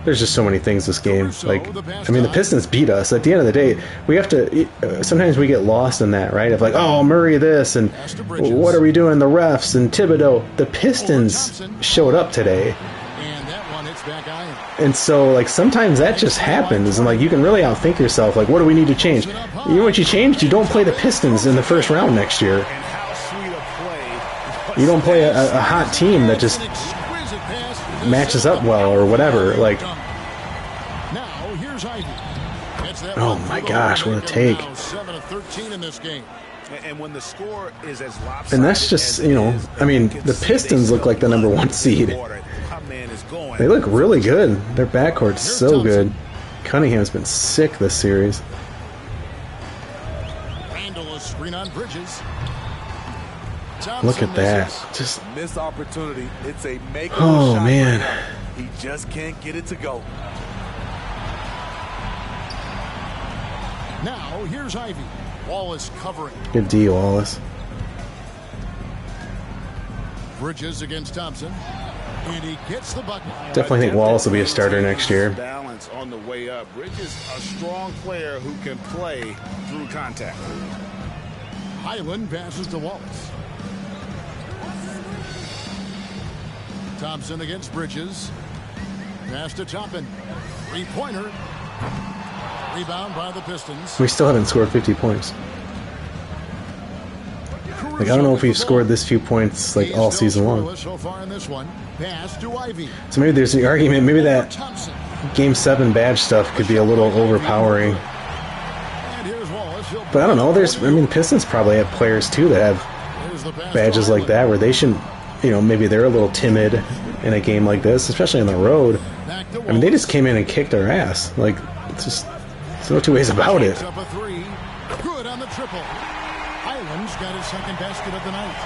There's just so many things this game. Like, I mean, the Pistons beat us. At the end of the day, we have to, sometimes we get lost in that, right? Of like, oh, Murray this, and what are we doing? The refs and Thibodeau. The Pistons showed up today. And so, like, sometimes that just happens, and, like, you can really outthink yourself. Like, what do we need to change? You know what you changed? You don't play the Pistons in the first round next year. You don't play a hot team that just matches up well or whatever. Like, oh my gosh, what a take. And that's just, you know, I mean, the Pistons look like the #1 seed. They look really good. Their backcourt's so good. Cunningham's been sick this series. screen on Bridges. Look at that. Just missed opportunity. It's a make. Oh man. He just can't get it to go. Now here's Ivy. Wallace covering. Good D, Wallace. Bridges against Thompson. And he gets the bucket. Definitely think Wallace will be a starter next year. Balance on the way up. Bridges, a strong player who can play through contact. Highland passes to Wallace. Thompson against Bridges. Pass to Toppin. Three-pointer. Rebound by the Pistons. We still haven't scored 50 points. Like, I don't know if we've scored this few points like all season long. So far in this one. Pass to Ivy. So maybe there's the argument. Maybe that Game 7 badge stuff could be a little overpowering. But I don't know. I mean, the Pistons probably have players too that have badges like that where they shouldn't. You know, maybe they're a little timid in a game like this, especially on the road. I mean, they just came in and kicked our ass. Like, it's just, there's no two ways about it. Good on the triple. Highland's got his second basket of the night.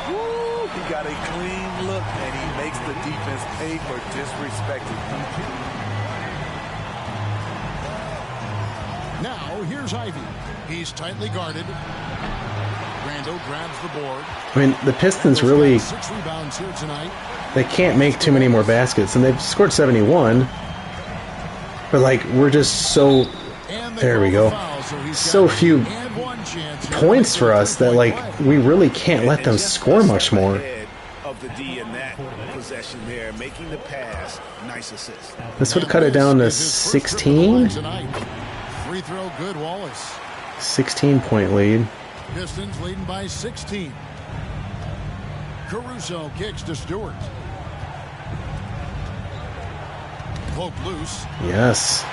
Woo, he got a clean look, and he makes the defense pay for disrespecting him. Now, here's Ivy. He's tightly guarded. Randall grabs the board. I mean, the Pistons really, 6 rebounds here tonight. they can't make too many more baskets, and they've scored 71. But, like, we're just so, there we go, so few points for us that, like, we really can't let them score much more. Of the D in that possession there, making the pass. Nice assist. This would cut it down to 16? Free throw good, Wallace. 16-point lead. Pistons leading by 16. Caruso kicks to Stewart. Poke loose. Yes.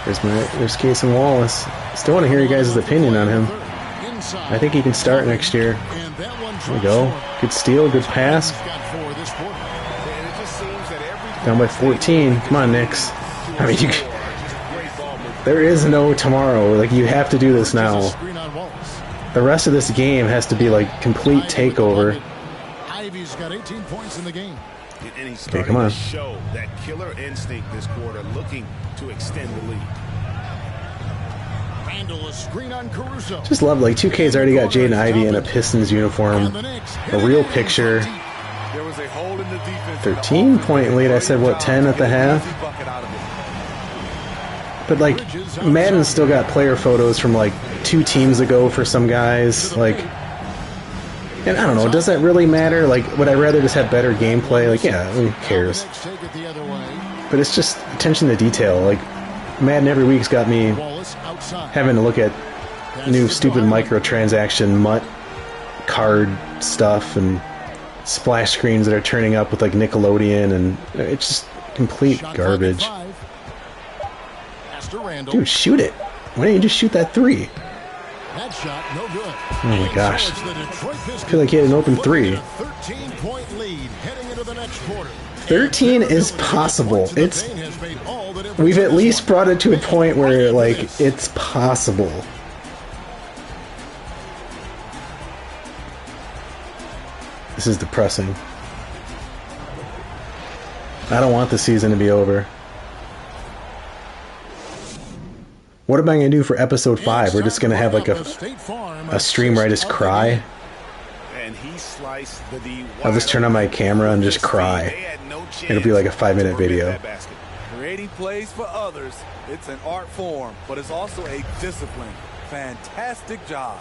There's Case and Wallace. Still want to hear you guys' opinion on him. I think he can start next year. There we go. Good steal, good pass. Down by 14. Come on, Knicks. I mean, there is no tomorrow. Like, you have to do this now. The rest of this game has to be like complete takeover. Ivy's got 18 points in the game. And he's Okay, starting come on. to show that killer instinct this quarter, looking to extend the lead. Randall, a screen on Caruso. Just love, like, 2K's already got Jaden Ivey in a Pistons uniform. A real picture. There was a hole in the defense. 13-point lead. I said, what, 10 at the half? But, like, Madden's still got player photos from, like, 2 teams ago for some guys. Like, and I don't know, does that really matter? Like, would I rather just have better gameplay? Like, yeah, who cares? But it's just attention to detail. Like, Madden every week's got me having to look at new stupid microtransaction mutt card stuff and splash screens that are turning up with, like, Nickelodeon, and it's just complete garbage. Dude, shoot it. Why don't you just shoot that 3? That shot, no good. Oh my gosh. I feel like he had an open 3. 13-point lead heading into the next quarter. 13 is possible. We've at least brought it to a point where, like, it's possible. This is depressing. I don't want the season to be over. What am I going to do for episode 5? We're just going to have like a stream where I just cry. I'll just turn on my camera and just cry. It'll be like a 5-minute video. Creating plays for others, it's an art form, but it's also a discipline. Fantastic job.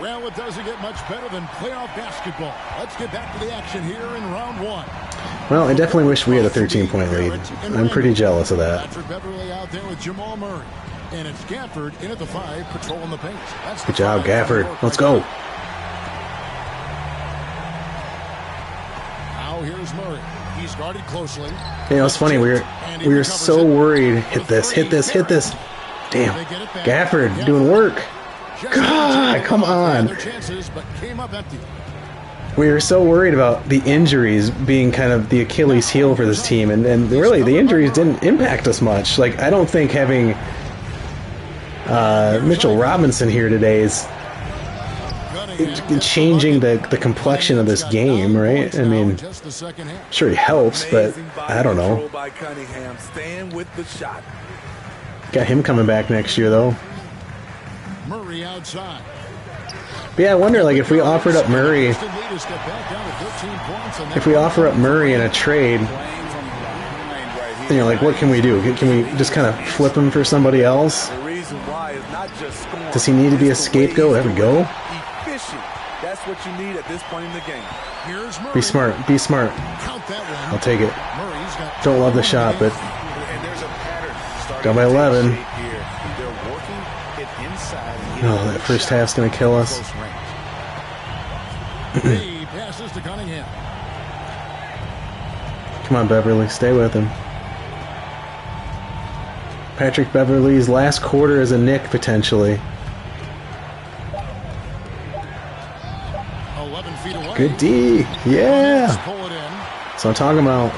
Well, it doesn't get much better than playoff basketball. Let's get back to the action here in round 1. Well, I definitely wish we had a 13-point lead. I'm pretty jealous of that. Patrick Beverly out there with Jamal Murray. And it's Gafford in at the 5, patrolling the paint. Good job, Gafford. Let's go. Now here's Murray. He's guarded closely. You know, it's funny. We were so worried. Hit this, hit this, hit this. Damn. Gafford doing work. God, come on. we were so worried about the injuries being kind of the Achilles heel for this team, and really the injuries didn't impact us much. Like, I don't think having Mitchell Robinson here today is changing the complexion of this game, right? I mean, sure he helps, but I don't know. Got him coming back next year, though. Murray outside. But yeah, I wonder, like, if we offered up Murray, in a trade, you know, like, what can we do? Can we just kind of flip him for somebody else? Does he need to be a scapegoat? There we go. That's what you need at this point in the game. Be smart. Be smart. I'll take it. Don't love the shot, but down by 11. Oh, that first half's going to kill us. Passes to Cunningham. Come on, Beverly. Stay with him. Patrick Beverly's last quarter as a Knick, potentially. 11 feet away. Good D. Yeah. That's what I'm talking about.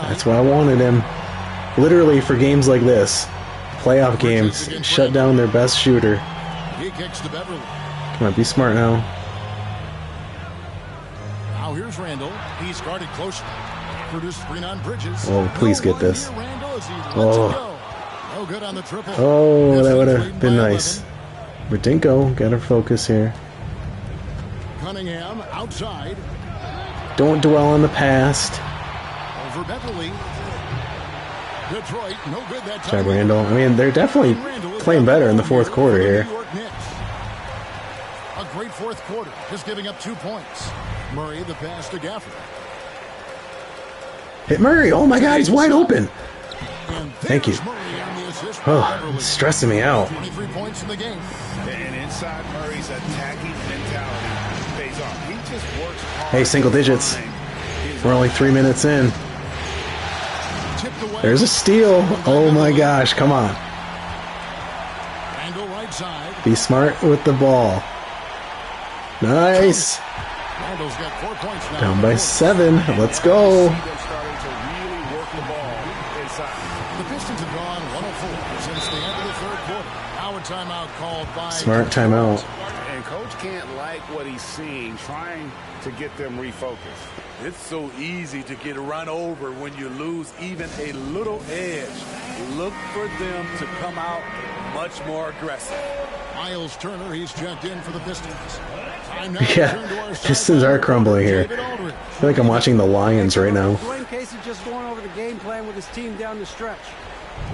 That's why I wanted him. Literally for games like this. Playoff games. Shut down their best shooter. He kicks to Beverly. Come on, be smart now. Now here's Randall. He's guarded closely. Produced screen on Bridges. Oh, please get this. Oh. No good on the triple. Oh, that would have been nice. Radinko, got our focus here. Cunningham outside. Don't dwell on the past. Over Beverly. Detroit, no good that time. Job Randall. I mean, they're definitely playing better in the fourth quarter here. A great fourth quarter, just giving up 2 points. Murray, the pass to Gafford. Hit Murray. Oh my God, he's wide open. Thank you. Oh, it's stressing me out. 23 points in the game. And inside Murray's attacking mentality pays off. He just works hard. Hey, single digits. We're only 3 minutes in. There's a steal. Oh my gosh, come on. Be smart with the ball. Nice. Down by 7. Let's go. The Pistons have gone 104 since the end of the third quarter. Now a timeout called by... Smart timeout. And coach can't like what he's seeing, trying to get them refocused. It's so easy to get run over when you lose even a little edge. Look for them to come out much more aggressive. Miles Turner, he's checked in for the Pistons. Yeah, Pistons are crumbling here. I feel like I'm watching the Lions right now. Dwayne Casey just going over the game plan with his team down the stretch.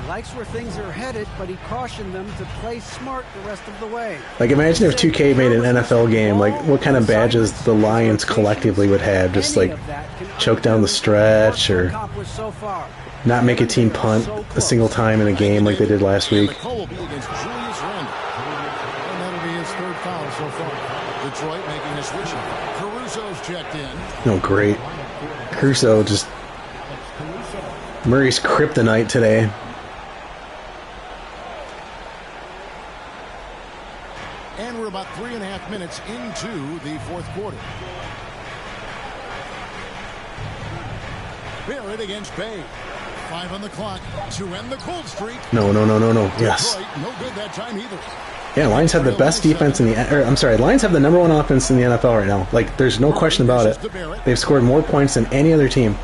He likes where things are headed, but he cautioned them to play smart the rest of the way. Like, imagine if 2K made an NFL game. Like, what kind of badges the Lions collectively would have. Just, like, choke down the stretch or not make a team punt a single time in a game like they did last week. So far. Detroit making a switch. Caruso's checked in. Oh, great. Caruso just... Murray's kryptonite today. And we're about 3.5 minutes into the fourth quarter. Barrett against Bay. 5 on the clock to end the cold streak. No. Yes. Detroit, no good that time either. Yeah, Lions have the best defense in the... I'm sorry, Lions have the #1 offense in the NFL right now. Like, there's no question about it. They've scored more points than any other team.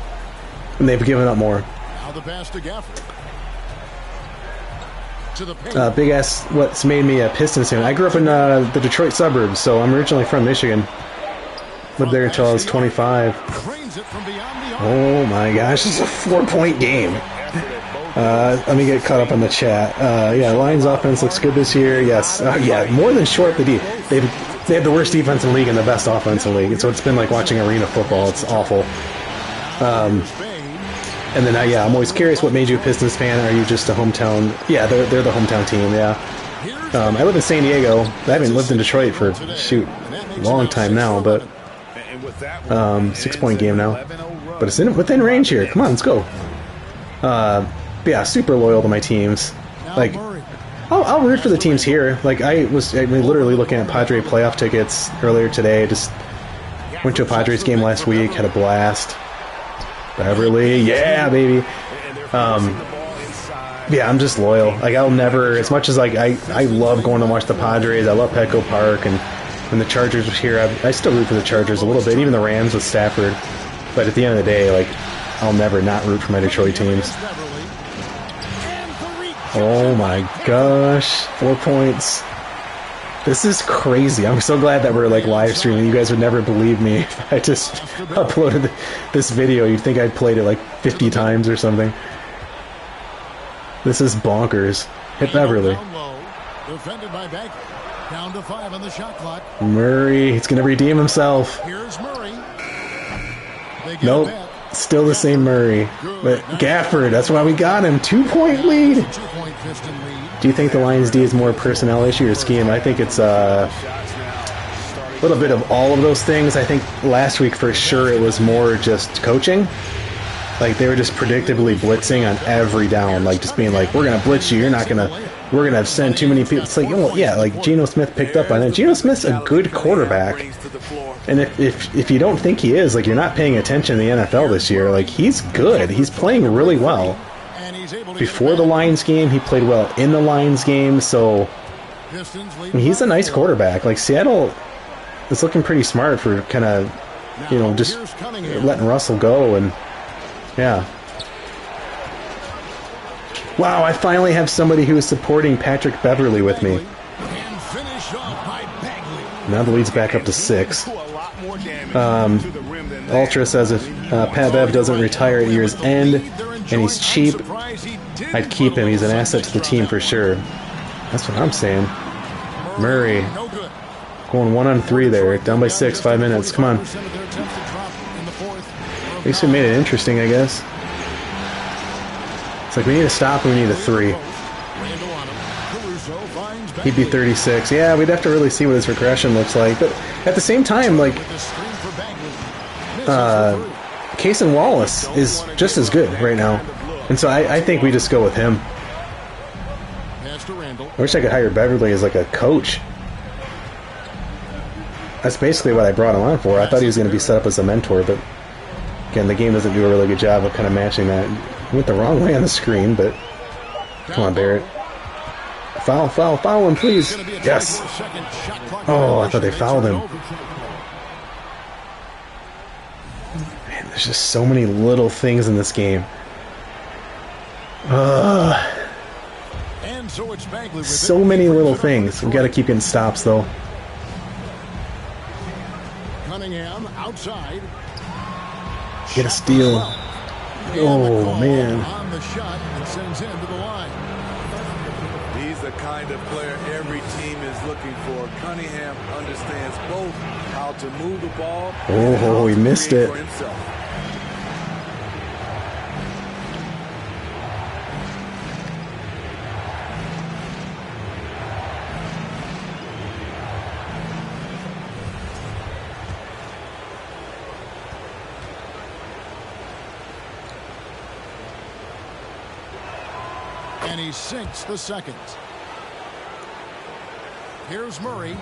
And they've given up more. Now the pass to Gafford. To the big ass, what's made me a Pistons fan. I grew up in the Detroit suburbs, so I'm originally from Michigan. Lived there until I was 25. Oh my gosh, this is a 4-point game. Let me get caught up on the chat. Yeah, Lions offense looks good this year. Yes, yeah, more than short the D. They have the worst defense in the league and the best offense in the league. So it's been like watching arena football. It's awful. And then yeah, I'm always curious, what made you a Pistons fan? Are you just a hometown? Yeah, they're the hometown team. Yeah. I live in San Diego. I haven't lived in Detroit for a long time now, but 6-point game now. But it's within range here. Come on, let's go. Yeah, super loyal to my teams. Like, I'll root for the teams here. Like I mean, literally looking at Padre playoff tickets earlier today. Just went to a Padres game last week, had a blast. Beverly, yeah, baby. Yeah, I'm just loyal. Like I'll never, as much as like I love going to watch the Padres. I love Petco Park, and when the Chargers were here, I still root for the Chargers a little bit. Even the Rams with Stafford. But at the end of the day, like I'll never not root for my Detroit teams. Oh my gosh, 4 points. This is crazy. I'm so glad that we're like live streaming. You guys would never believe me if I just uploaded this video. You'd think I'd played it like 50 times or something. This is bonkers. Hit Beverly. Defended by Baker. Down to 5 on the shot clock. Murray, he's gonna redeem himself. Here's Murray. Nope, still the same Murray. But Gafford, that's why we got him. 2-point lead. Do you think the Lions D is more a personnel issue or scheme? I think it's a little bit of all of those things. I think last week for sure it was more just coaching. Like they were just predictably blitzing on every down, like just being like, we're gonna blitz you, we're gonna send too many people. It's like, oh yeah, like Geno Smith picked up on it. Geno Smith's a good quarterback, and if you don't think he is, like you're not paying attention to the NFL this year. Like he's good, he's playing really well. Before the Lions game, he played well in the Lions game, so I mean, he's a nice quarterback. Like Seattle is looking pretty smart for kind of, just letting Russell go. And yeah. Wow, I finally have somebody who is supporting Patrick Beverly with me. Now the lead's back up to 6. Ultra says if Pat Bev doesn't retire at year's end and he's cheap, I'd keep him. He's an asset to the team for sure. That's what I'm saying. Murray going 1 on 3 there. Down by 6, 5 minutes. Come on. At least we made it interesting, I guess. It's like we need a stop and we need a 3. He'd be 36. Yeah, we'd have to really see what his regression looks like. But at the same time, like, Cason Wallace is just as good right now. And so I think we just go with him. I wish I could hire Beverly as like a coach. That's basically what I brought him on for. I thought he was going to be set up as a mentor, but again, the game doesn't do a really good job of kind of matching that. He went the wrong way on the screen, but come on, Barrett. Foul him, please. Yes. Oh, I thought they fouled him. Man, there's just so many little things in this game. So many little things. We got to keep getting stops, though. Cunningham outside. Get a steal. Oh, man. On the shot and sends him to the line. He's the kind of player every team is looking for. Cunningham understands both how to move the ball. Oh, he missed it. And he sinks the second. Here's Murray.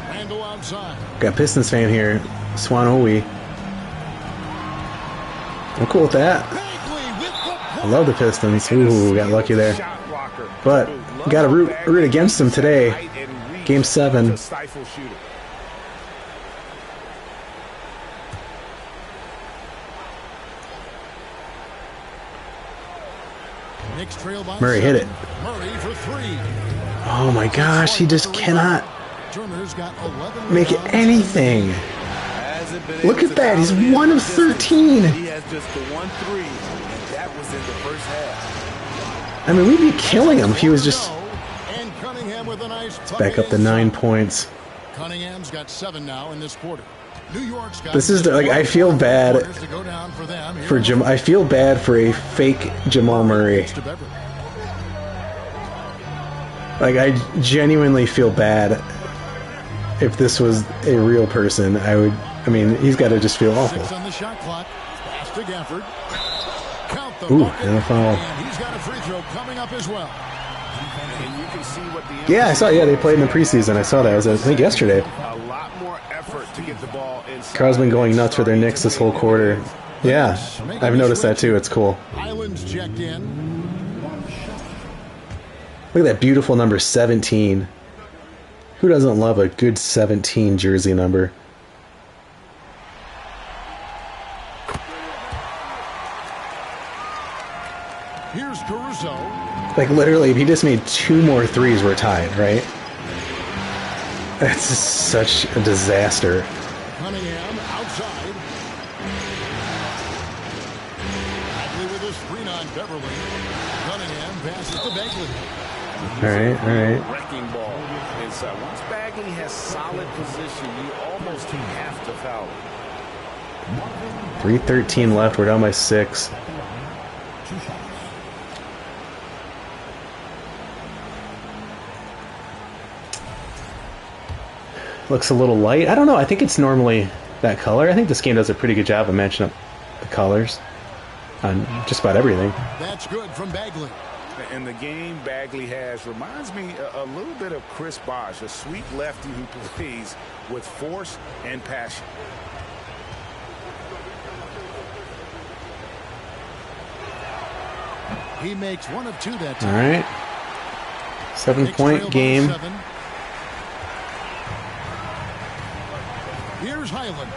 Randall outside. Got Pistons fan here, Swan Owie. I'm cool with that. I love the Pistons. Ooh, got lucky there. But got to root against them today. Game 7. Murray hit it. Oh my gosh, he just cannot make it anything. Look at that, he's 1 of 13. He has just the 1 3, and that was in the first half. I mean, we'd be killing him if he was just... Let's back up to 9 points. Cunningham's got 7 now in this quarter. New York's got this is like, I feel bad for Jam. I feel bad for a fake Jamal Murray. Like, I genuinely feel bad. If this was a real person, I mean, he's got to just feel awful. to Gafford. Count the Ooh, bucket, and a foul. and he's got a free throw coming up as well. And you can see what the Yeah, I saw. Yeah, they played in the preseason. I saw that. It was, I think, yesterday. a lot more effort to get the ball inside. Crowd's been going nuts for their Knicks this whole quarter. Yeah, I've noticed that too. It's cool. Island's checked in. Look at that beautiful number 17. Who doesn't love a good 17 jersey number? Here's Caruso. Like, literally, if he just made 2 more threes, we're tied, right? That's just such a disaster. Cunningham outside. Bagley with a screen on Beverly. Cunningham passes to Bagley. All right. Wrecking ball inside. Once Bagley has solid position, you almost have to foul him. 3:13 left. We're down by 6. Looks a little light. I don't know. I think it's normally that color. I think this game does a pretty good job of matching up the colors on just about everything. That's good from Bagley. And the game Bagley has reminds me a little bit of Chris Bosh, a sweet lefty who plays with force and passion. He makes 1 of 2 that All time. right. 7-point game. 7. Here's Highland.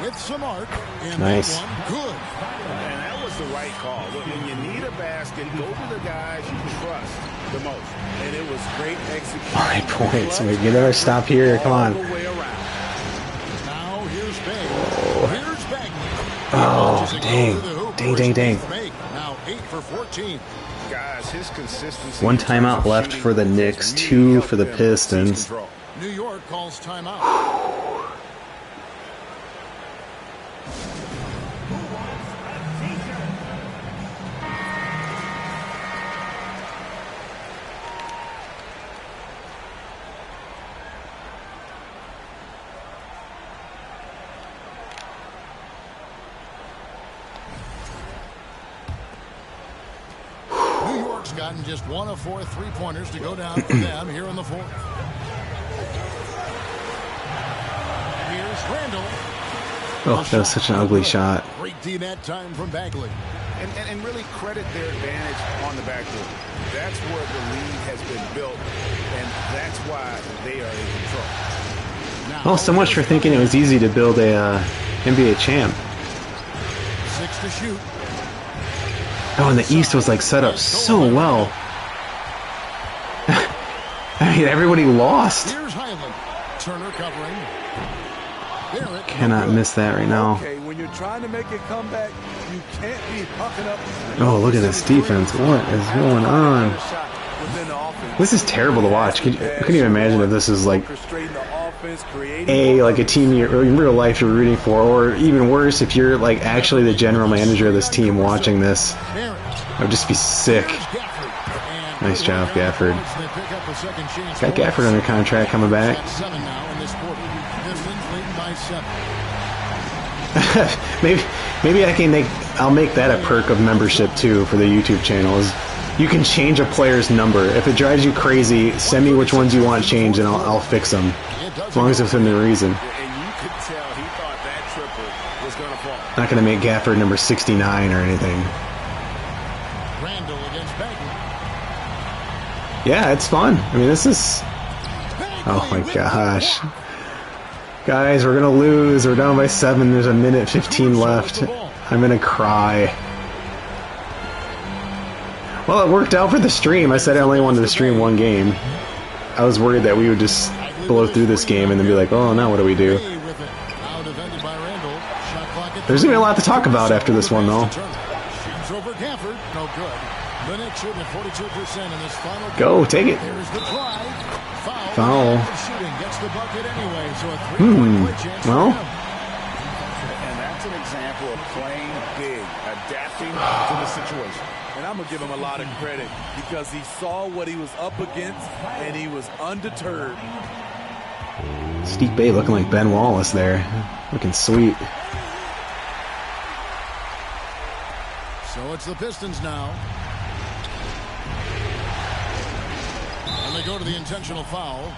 With some arc. And Nice. that one good. And that was the right call. When you need a basket, go to the guys you trust the most. And it was great execution. 5 points. We get another stop here. Come on. Now here's Bagley. Here's Bagley. Oh, dang. Dang. Now 8 for 14. Guys, his consistency. 1 timeout left for the Knicks, 2 for the Pistons. New York calls timeout. New York's gotten just 1 of 4 3-pointers to go down for them here in the 4th. Here's Randall. Oh, that was such an ugly shot. Great D that time from Bagley. And really credit their advantage on the backboard. That's where the lead has been built, and that's why they are in control. Oh, so much for thinking it was easy to build a NBA champ. 6 to shoot. Oh, and the East was like set up so well. I mean, everybody lost. Here's Highland. Turner covering. Barrett. Cannot miss that right now. Okay, when you're trying to make a comeback, you can't be hucking up. Oh, look at this defense. What is going on? This is terrible to watch. I couldn't even imagine if this is like a team in real life you're rooting for, or even worse, if you're like actually the general manager of this team watching this. I would just be sick. Nice job, Gafford. Got Gafford under contract coming back. maybe I'll make that a perk of membership too for the YouTube channel. Is you can change a player's number. If it drives you crazy, send me which ones you want changed and I'll fix them. As long as it's within the reason. Not going to make Gafford number 69 or anything. Randall against Bagley. Yeah, it's fun. I mean, this is... Oh my gosh. Guys, we're going to lose. We're down by 7. There's a minute 15 left. I'm going to cry. Well, it worked out for the stream. I said I only wanted to stream 1 game. I was worried that we would just blow through this game and then be like, oh, now what do we do? There's going to be a lot to talk about after this one, though. Go, take it. Foul. Well. And that's an example of playing big, adapting to the situation. And I'm going to give him a lot of credit because he saw what he was up against and he was undeterred. Steve Bay looking like Ben Wallace there. Looking sweet. So it's the Pistons now. And they go to the intentional foul.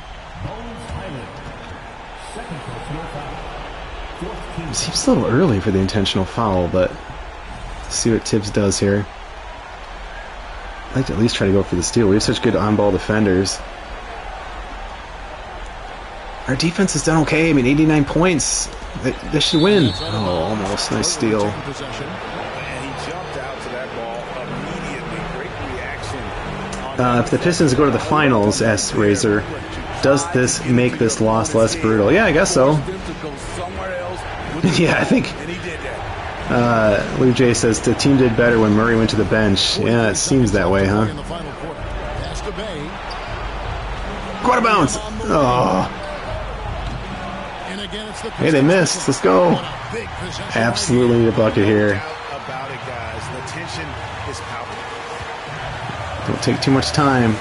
It seems a little early for the intentional foul, but let's see what Tibbs does here. I'd like to at least try to go for the steal. We have such good on-ball defenders. Our defense has done okay. I mean, 89 points. They should win. Oh, almost. Nice steal. And he jumped out to that ball immediately. Great reaction. If the Pistons go to the finals, asks Razor, does this make this loss less brutal? Yeah, I guess so. Yeah, I think. Lou J says the team did better when Murray went to the bench. Yeah, it seems that way, huh? Go out of bounds. Oh. Hey, they missed. Let's go. Absolutely need a bucket here. Don't take too much time.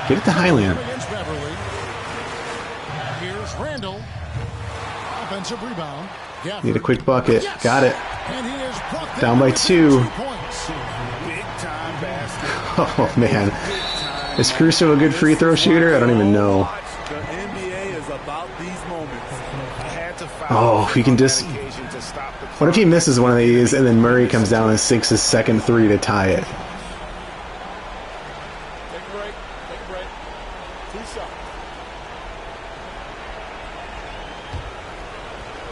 Get it to Highland. Need a quick bucket. Got it. Down by 2. Oh, man. Is Caruso a good free throw shooter? I don't even know. Oh, if he can just... What if he misses one of these and then Murray comes down and sinks his second 3 to tie it?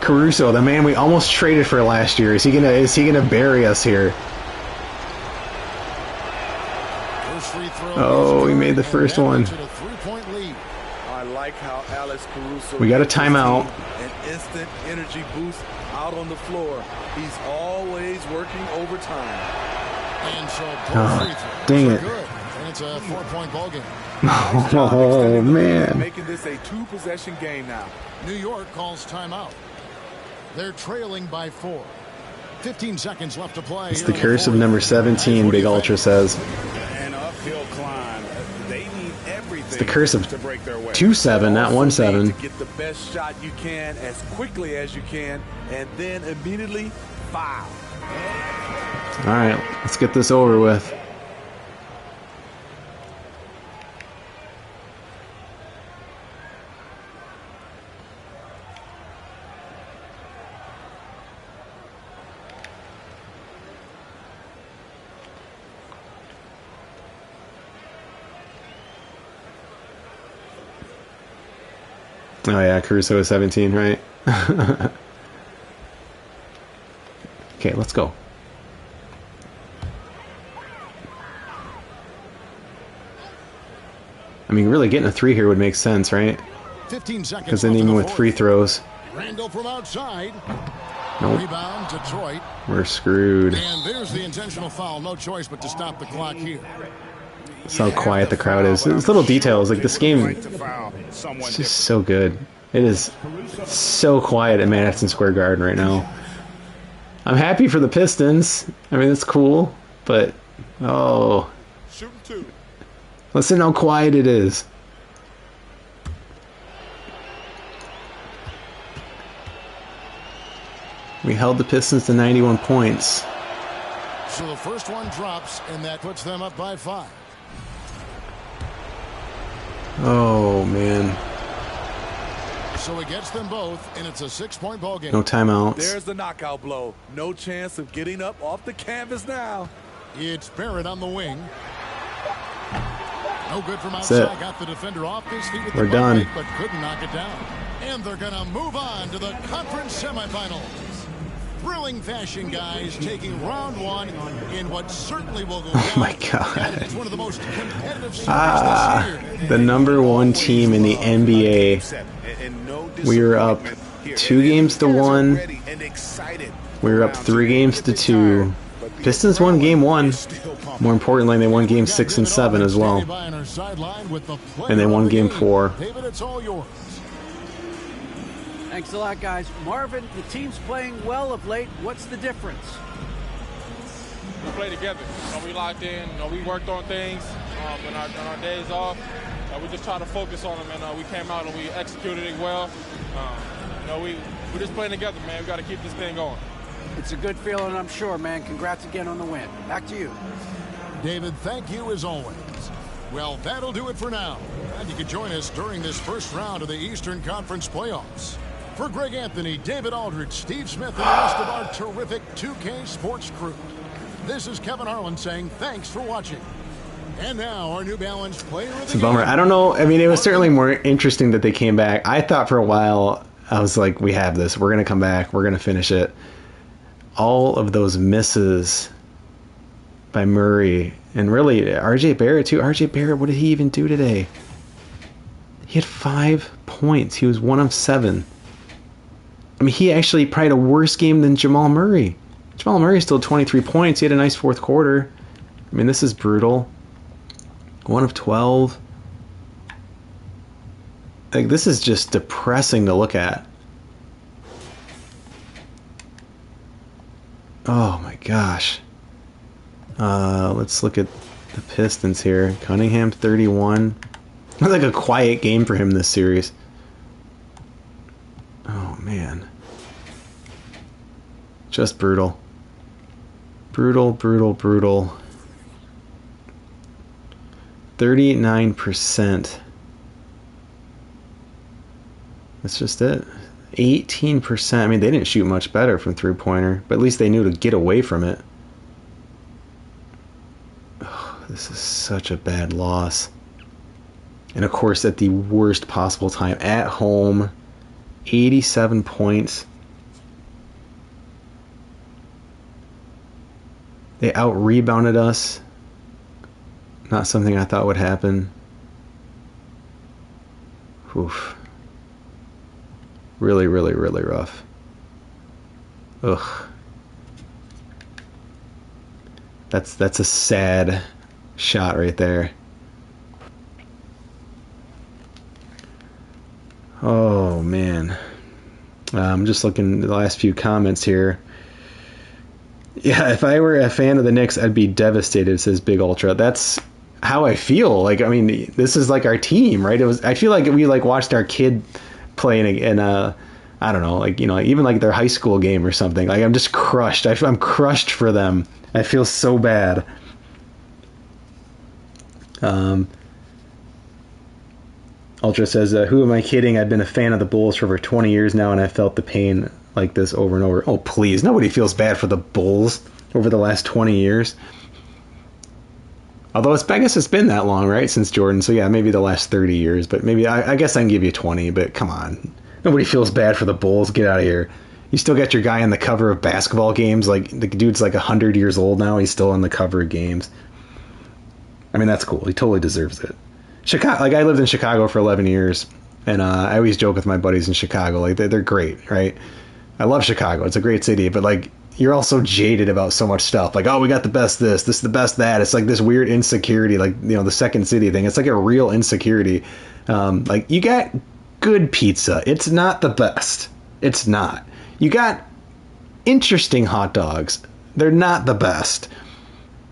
Caruso, the man we almost traded for last year. Is he gonna bury us here? Oh, he made the first one. I like how Alex Caruso. We got a timeout. An instant energy boost out on the floor. He's always working overtime. And so dang it. And it's a 4-point ball game. Oh, man. Making this a 2-possession game now. New York calls timeout. They're trailing by 4. 15 seconds left to play. It's the curse of number 17, Big Ultra says. An uphill climb. They need everything. It's the curse of to break their way. 2-7, not 1-7. To get the best shot you can as quickly as you can, and then immediately foul. All right, let's get this over with. Oh yeah, Caruso is 17, right? Okay, let's go. I mean, really getting a 3 here would make sense, right? 15 seconds. Because then even with free throws, Randall from outside. nope, Rebound, Detroit. we're screwed. And there's the intentional foul. No choice but to stop the clock here. That's how quiet the crowd is. It's little details. Like this game, it's just so good. It is so quiet at Madison Square Garden right now. I'm happy for the Pistons. I mean, it's cool, but oh, listen how quiet it is. We held the Pistons to 91 points. So the first one drops, and that puts them up by 5. Oh, man. So it gets them both, and it's a 6-point ball game. No timeouts. There's the knockout blow. No chance of getting up off the canvas now. It's Barrett on the wing. No good from outside. Got the defender off his feet with We're the done. break, but couldn't knock it down. And they're going to move on to the conference semifinals. Thrilling fashion, guys, taking round 1 in what certainly will go down. Oh my God. It's one of the most competitive series this year. The number 1 team in the NBA. We were up 2 games to 1. We were up 3 games to 2. Pistons won game 1. More importantly, they won game 6 and 7 as well. And they won game 4. David, it's all yours. Thanks a lot, guys. Marvin, the team's playing well of late. What's the difference? We play together. We locked in. We worked on things on our days off. We just try to focus on them, and we came out and we executed it well. We're just playing together, man. We got to keep this thing going. It's a good feeling, I'm sure, man. Congrats again on the win. Back to you. David, thank you as always. Well, that'll do it for now. And you can join us during this first round of the Eastern Conference playoffs. For Greg Anthony, David Aldridge, Steve Smith, and the rest of our terrific 2K Sports crew, this is Kevin Harlan saying thanks for watching. And now our New Balance player of the It's a bummer. I don't know. I mean, it was certainly more interesting that they came back. I thought for a while, I was like, we have this. We're going to come back. We're going to finish it. All of those misses by Murray, and really RJ Barrett too. RJ Barrett, what did he even do today? He had 5 points. He was 1 of 7. I mean, he actually probably had a worse game than Jamal Murray. Jamal Murray still 23 points. He had a nice fourth quarter. I mean, this is brutal. 1 of 12. Like, this is just depressing to look at. Oh my gosh. Let's look at the Pistons here. Cunningham 31. It was like a quiet game for him this series. Oh man. Just brutal. Brutal, brutal, brutal. 39%. That's just it. 18%. I mean, they didn't shoot much better from three-pointer, but at least they knew to get away from it. Oh, this is such a bad loss. And of course, at the worst possible time, at home, 87 points. They out-rebounded us. Not something I thought would happen. Oof. Really, really, really rough. Ugh. That's a sad shot right there. Oh man. I'm just looking at the last few comments here. Yeah, if I were a fan of the Knicks, I'd be devastated, says Big Ultra. That's how I feel. Like, I mean, this is like our team, right? I feel like we like watched our kid playing in a, I don't know, like, you know, even like their high school game or something. Like, I'm just crushed. I'm crushed for them. I feel so bad. Ultra says, who am I kidding? I've been a fan of the Bulls for over 20 years now, and I felt the pain like this over and over. Oh, please. Nobody feels bad for the Bulls over the last 20 years. Although I guess it's been that long, right, since Jordan. So, yeah, maybe the last 30 years. But maybe I guess I can give you 20. But come on. Nobody feels bad for the Bulls. Get out of here. You still got your guy on the cover of basketball games. Like, the dude's like 100 years old now. He's still on the cover of games. I mean, that's cool. He totally deserves it. Chicago, like, I lived in Chicago for 11 years. And I always joke with my buddies in Chicago. Like, they're great, right? I love Chicago. It's a great city. But, like, you're also jaded about so much stuff. Like, oh, we got the best this is the best that. It's like this weird insecurity, like, you know, the second city thing. It's like a real insecurity. Like, you got good pizza. It's not the best. It's not. You got interesting hot dogs. They're not the best.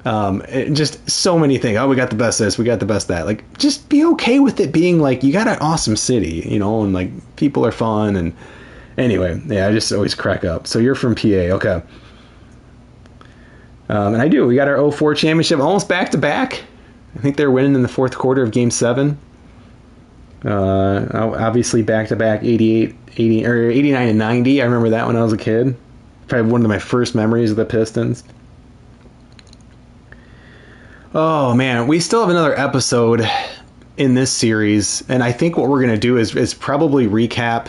Just so many things. Oh, we got the best this. We got the best that. Like, just be okay with it being like, you got an awesome city, you know, and like people are fun. And anyway, yeah, I just always crack up. So you're from PA. Okay. And I do. We got our 04 championship almost back to back. I think they're winning in the fourth quarter of game 7. Obviously back to back 88, 80, or 89 and 90. I remember that when I was a kid. Probably one of my first memories of the Pistons. Oh man, we still have another episode in this series, and I think what we're going to do is probably recap,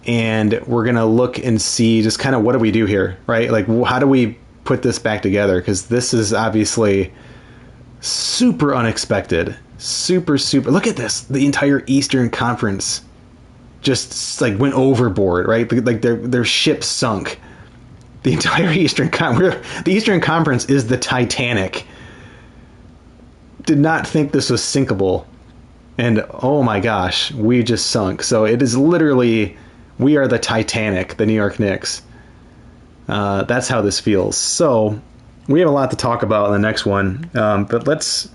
and we're going to look and see just kind of what do we do here, right? Like, how do we put this back together? Because this is obviously super unexpected. Super. Look at this. The entire Eastern Conference just like went overboard, right? Like their ship sunk. The entire Eastern Conference. The Eastern Conference is the Titanic. Did not think this was sinkable. And oh my gosh, we just sunk. So it is literally, we are the Titanic, the New York Knicks. That's how this feels. So we have a lot to talk about in the next one. But let's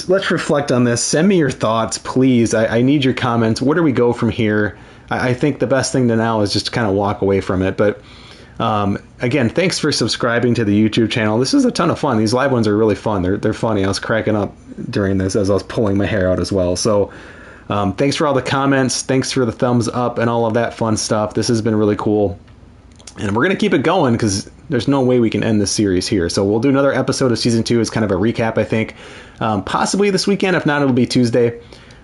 reflect on this. Send me your thoughts, please. I need your comments. Where do we go from here? I think the best thing to now is just to kind of walk away from it. But again, thanks for subscribing to the YouTube channel. This is a ton of fun. These live ones are really fun. They're funny. I was cracking up during this as I was pulling my hair out as well. So thanks for all the comments. Thanks for the thumbs up and all of that fun stuff. This has been really cool. And we're going to keep it going because there's no way we can end this series here. So we'll do another episode of Season 2 as kind of a recap, I think. Possibly this weekend. If not, it'll be Tuesday.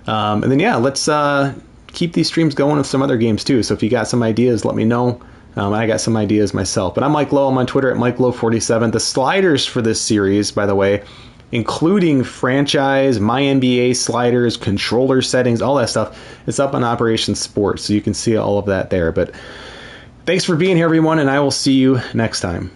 And then, yeah, let's keep these streams going with some other games, too. So if you got some ideas, let me know. I got some ideas myself. But I'm Mike Lowe. I'm on Twitter at MikeLowe47. The sliders for this series, by the way, including franchise, MyNBA sliders, controller settings, all that stuff, it's up on Operation Sports. So you can see all of that there. But thanks for being here, everyone, and I will see you next time.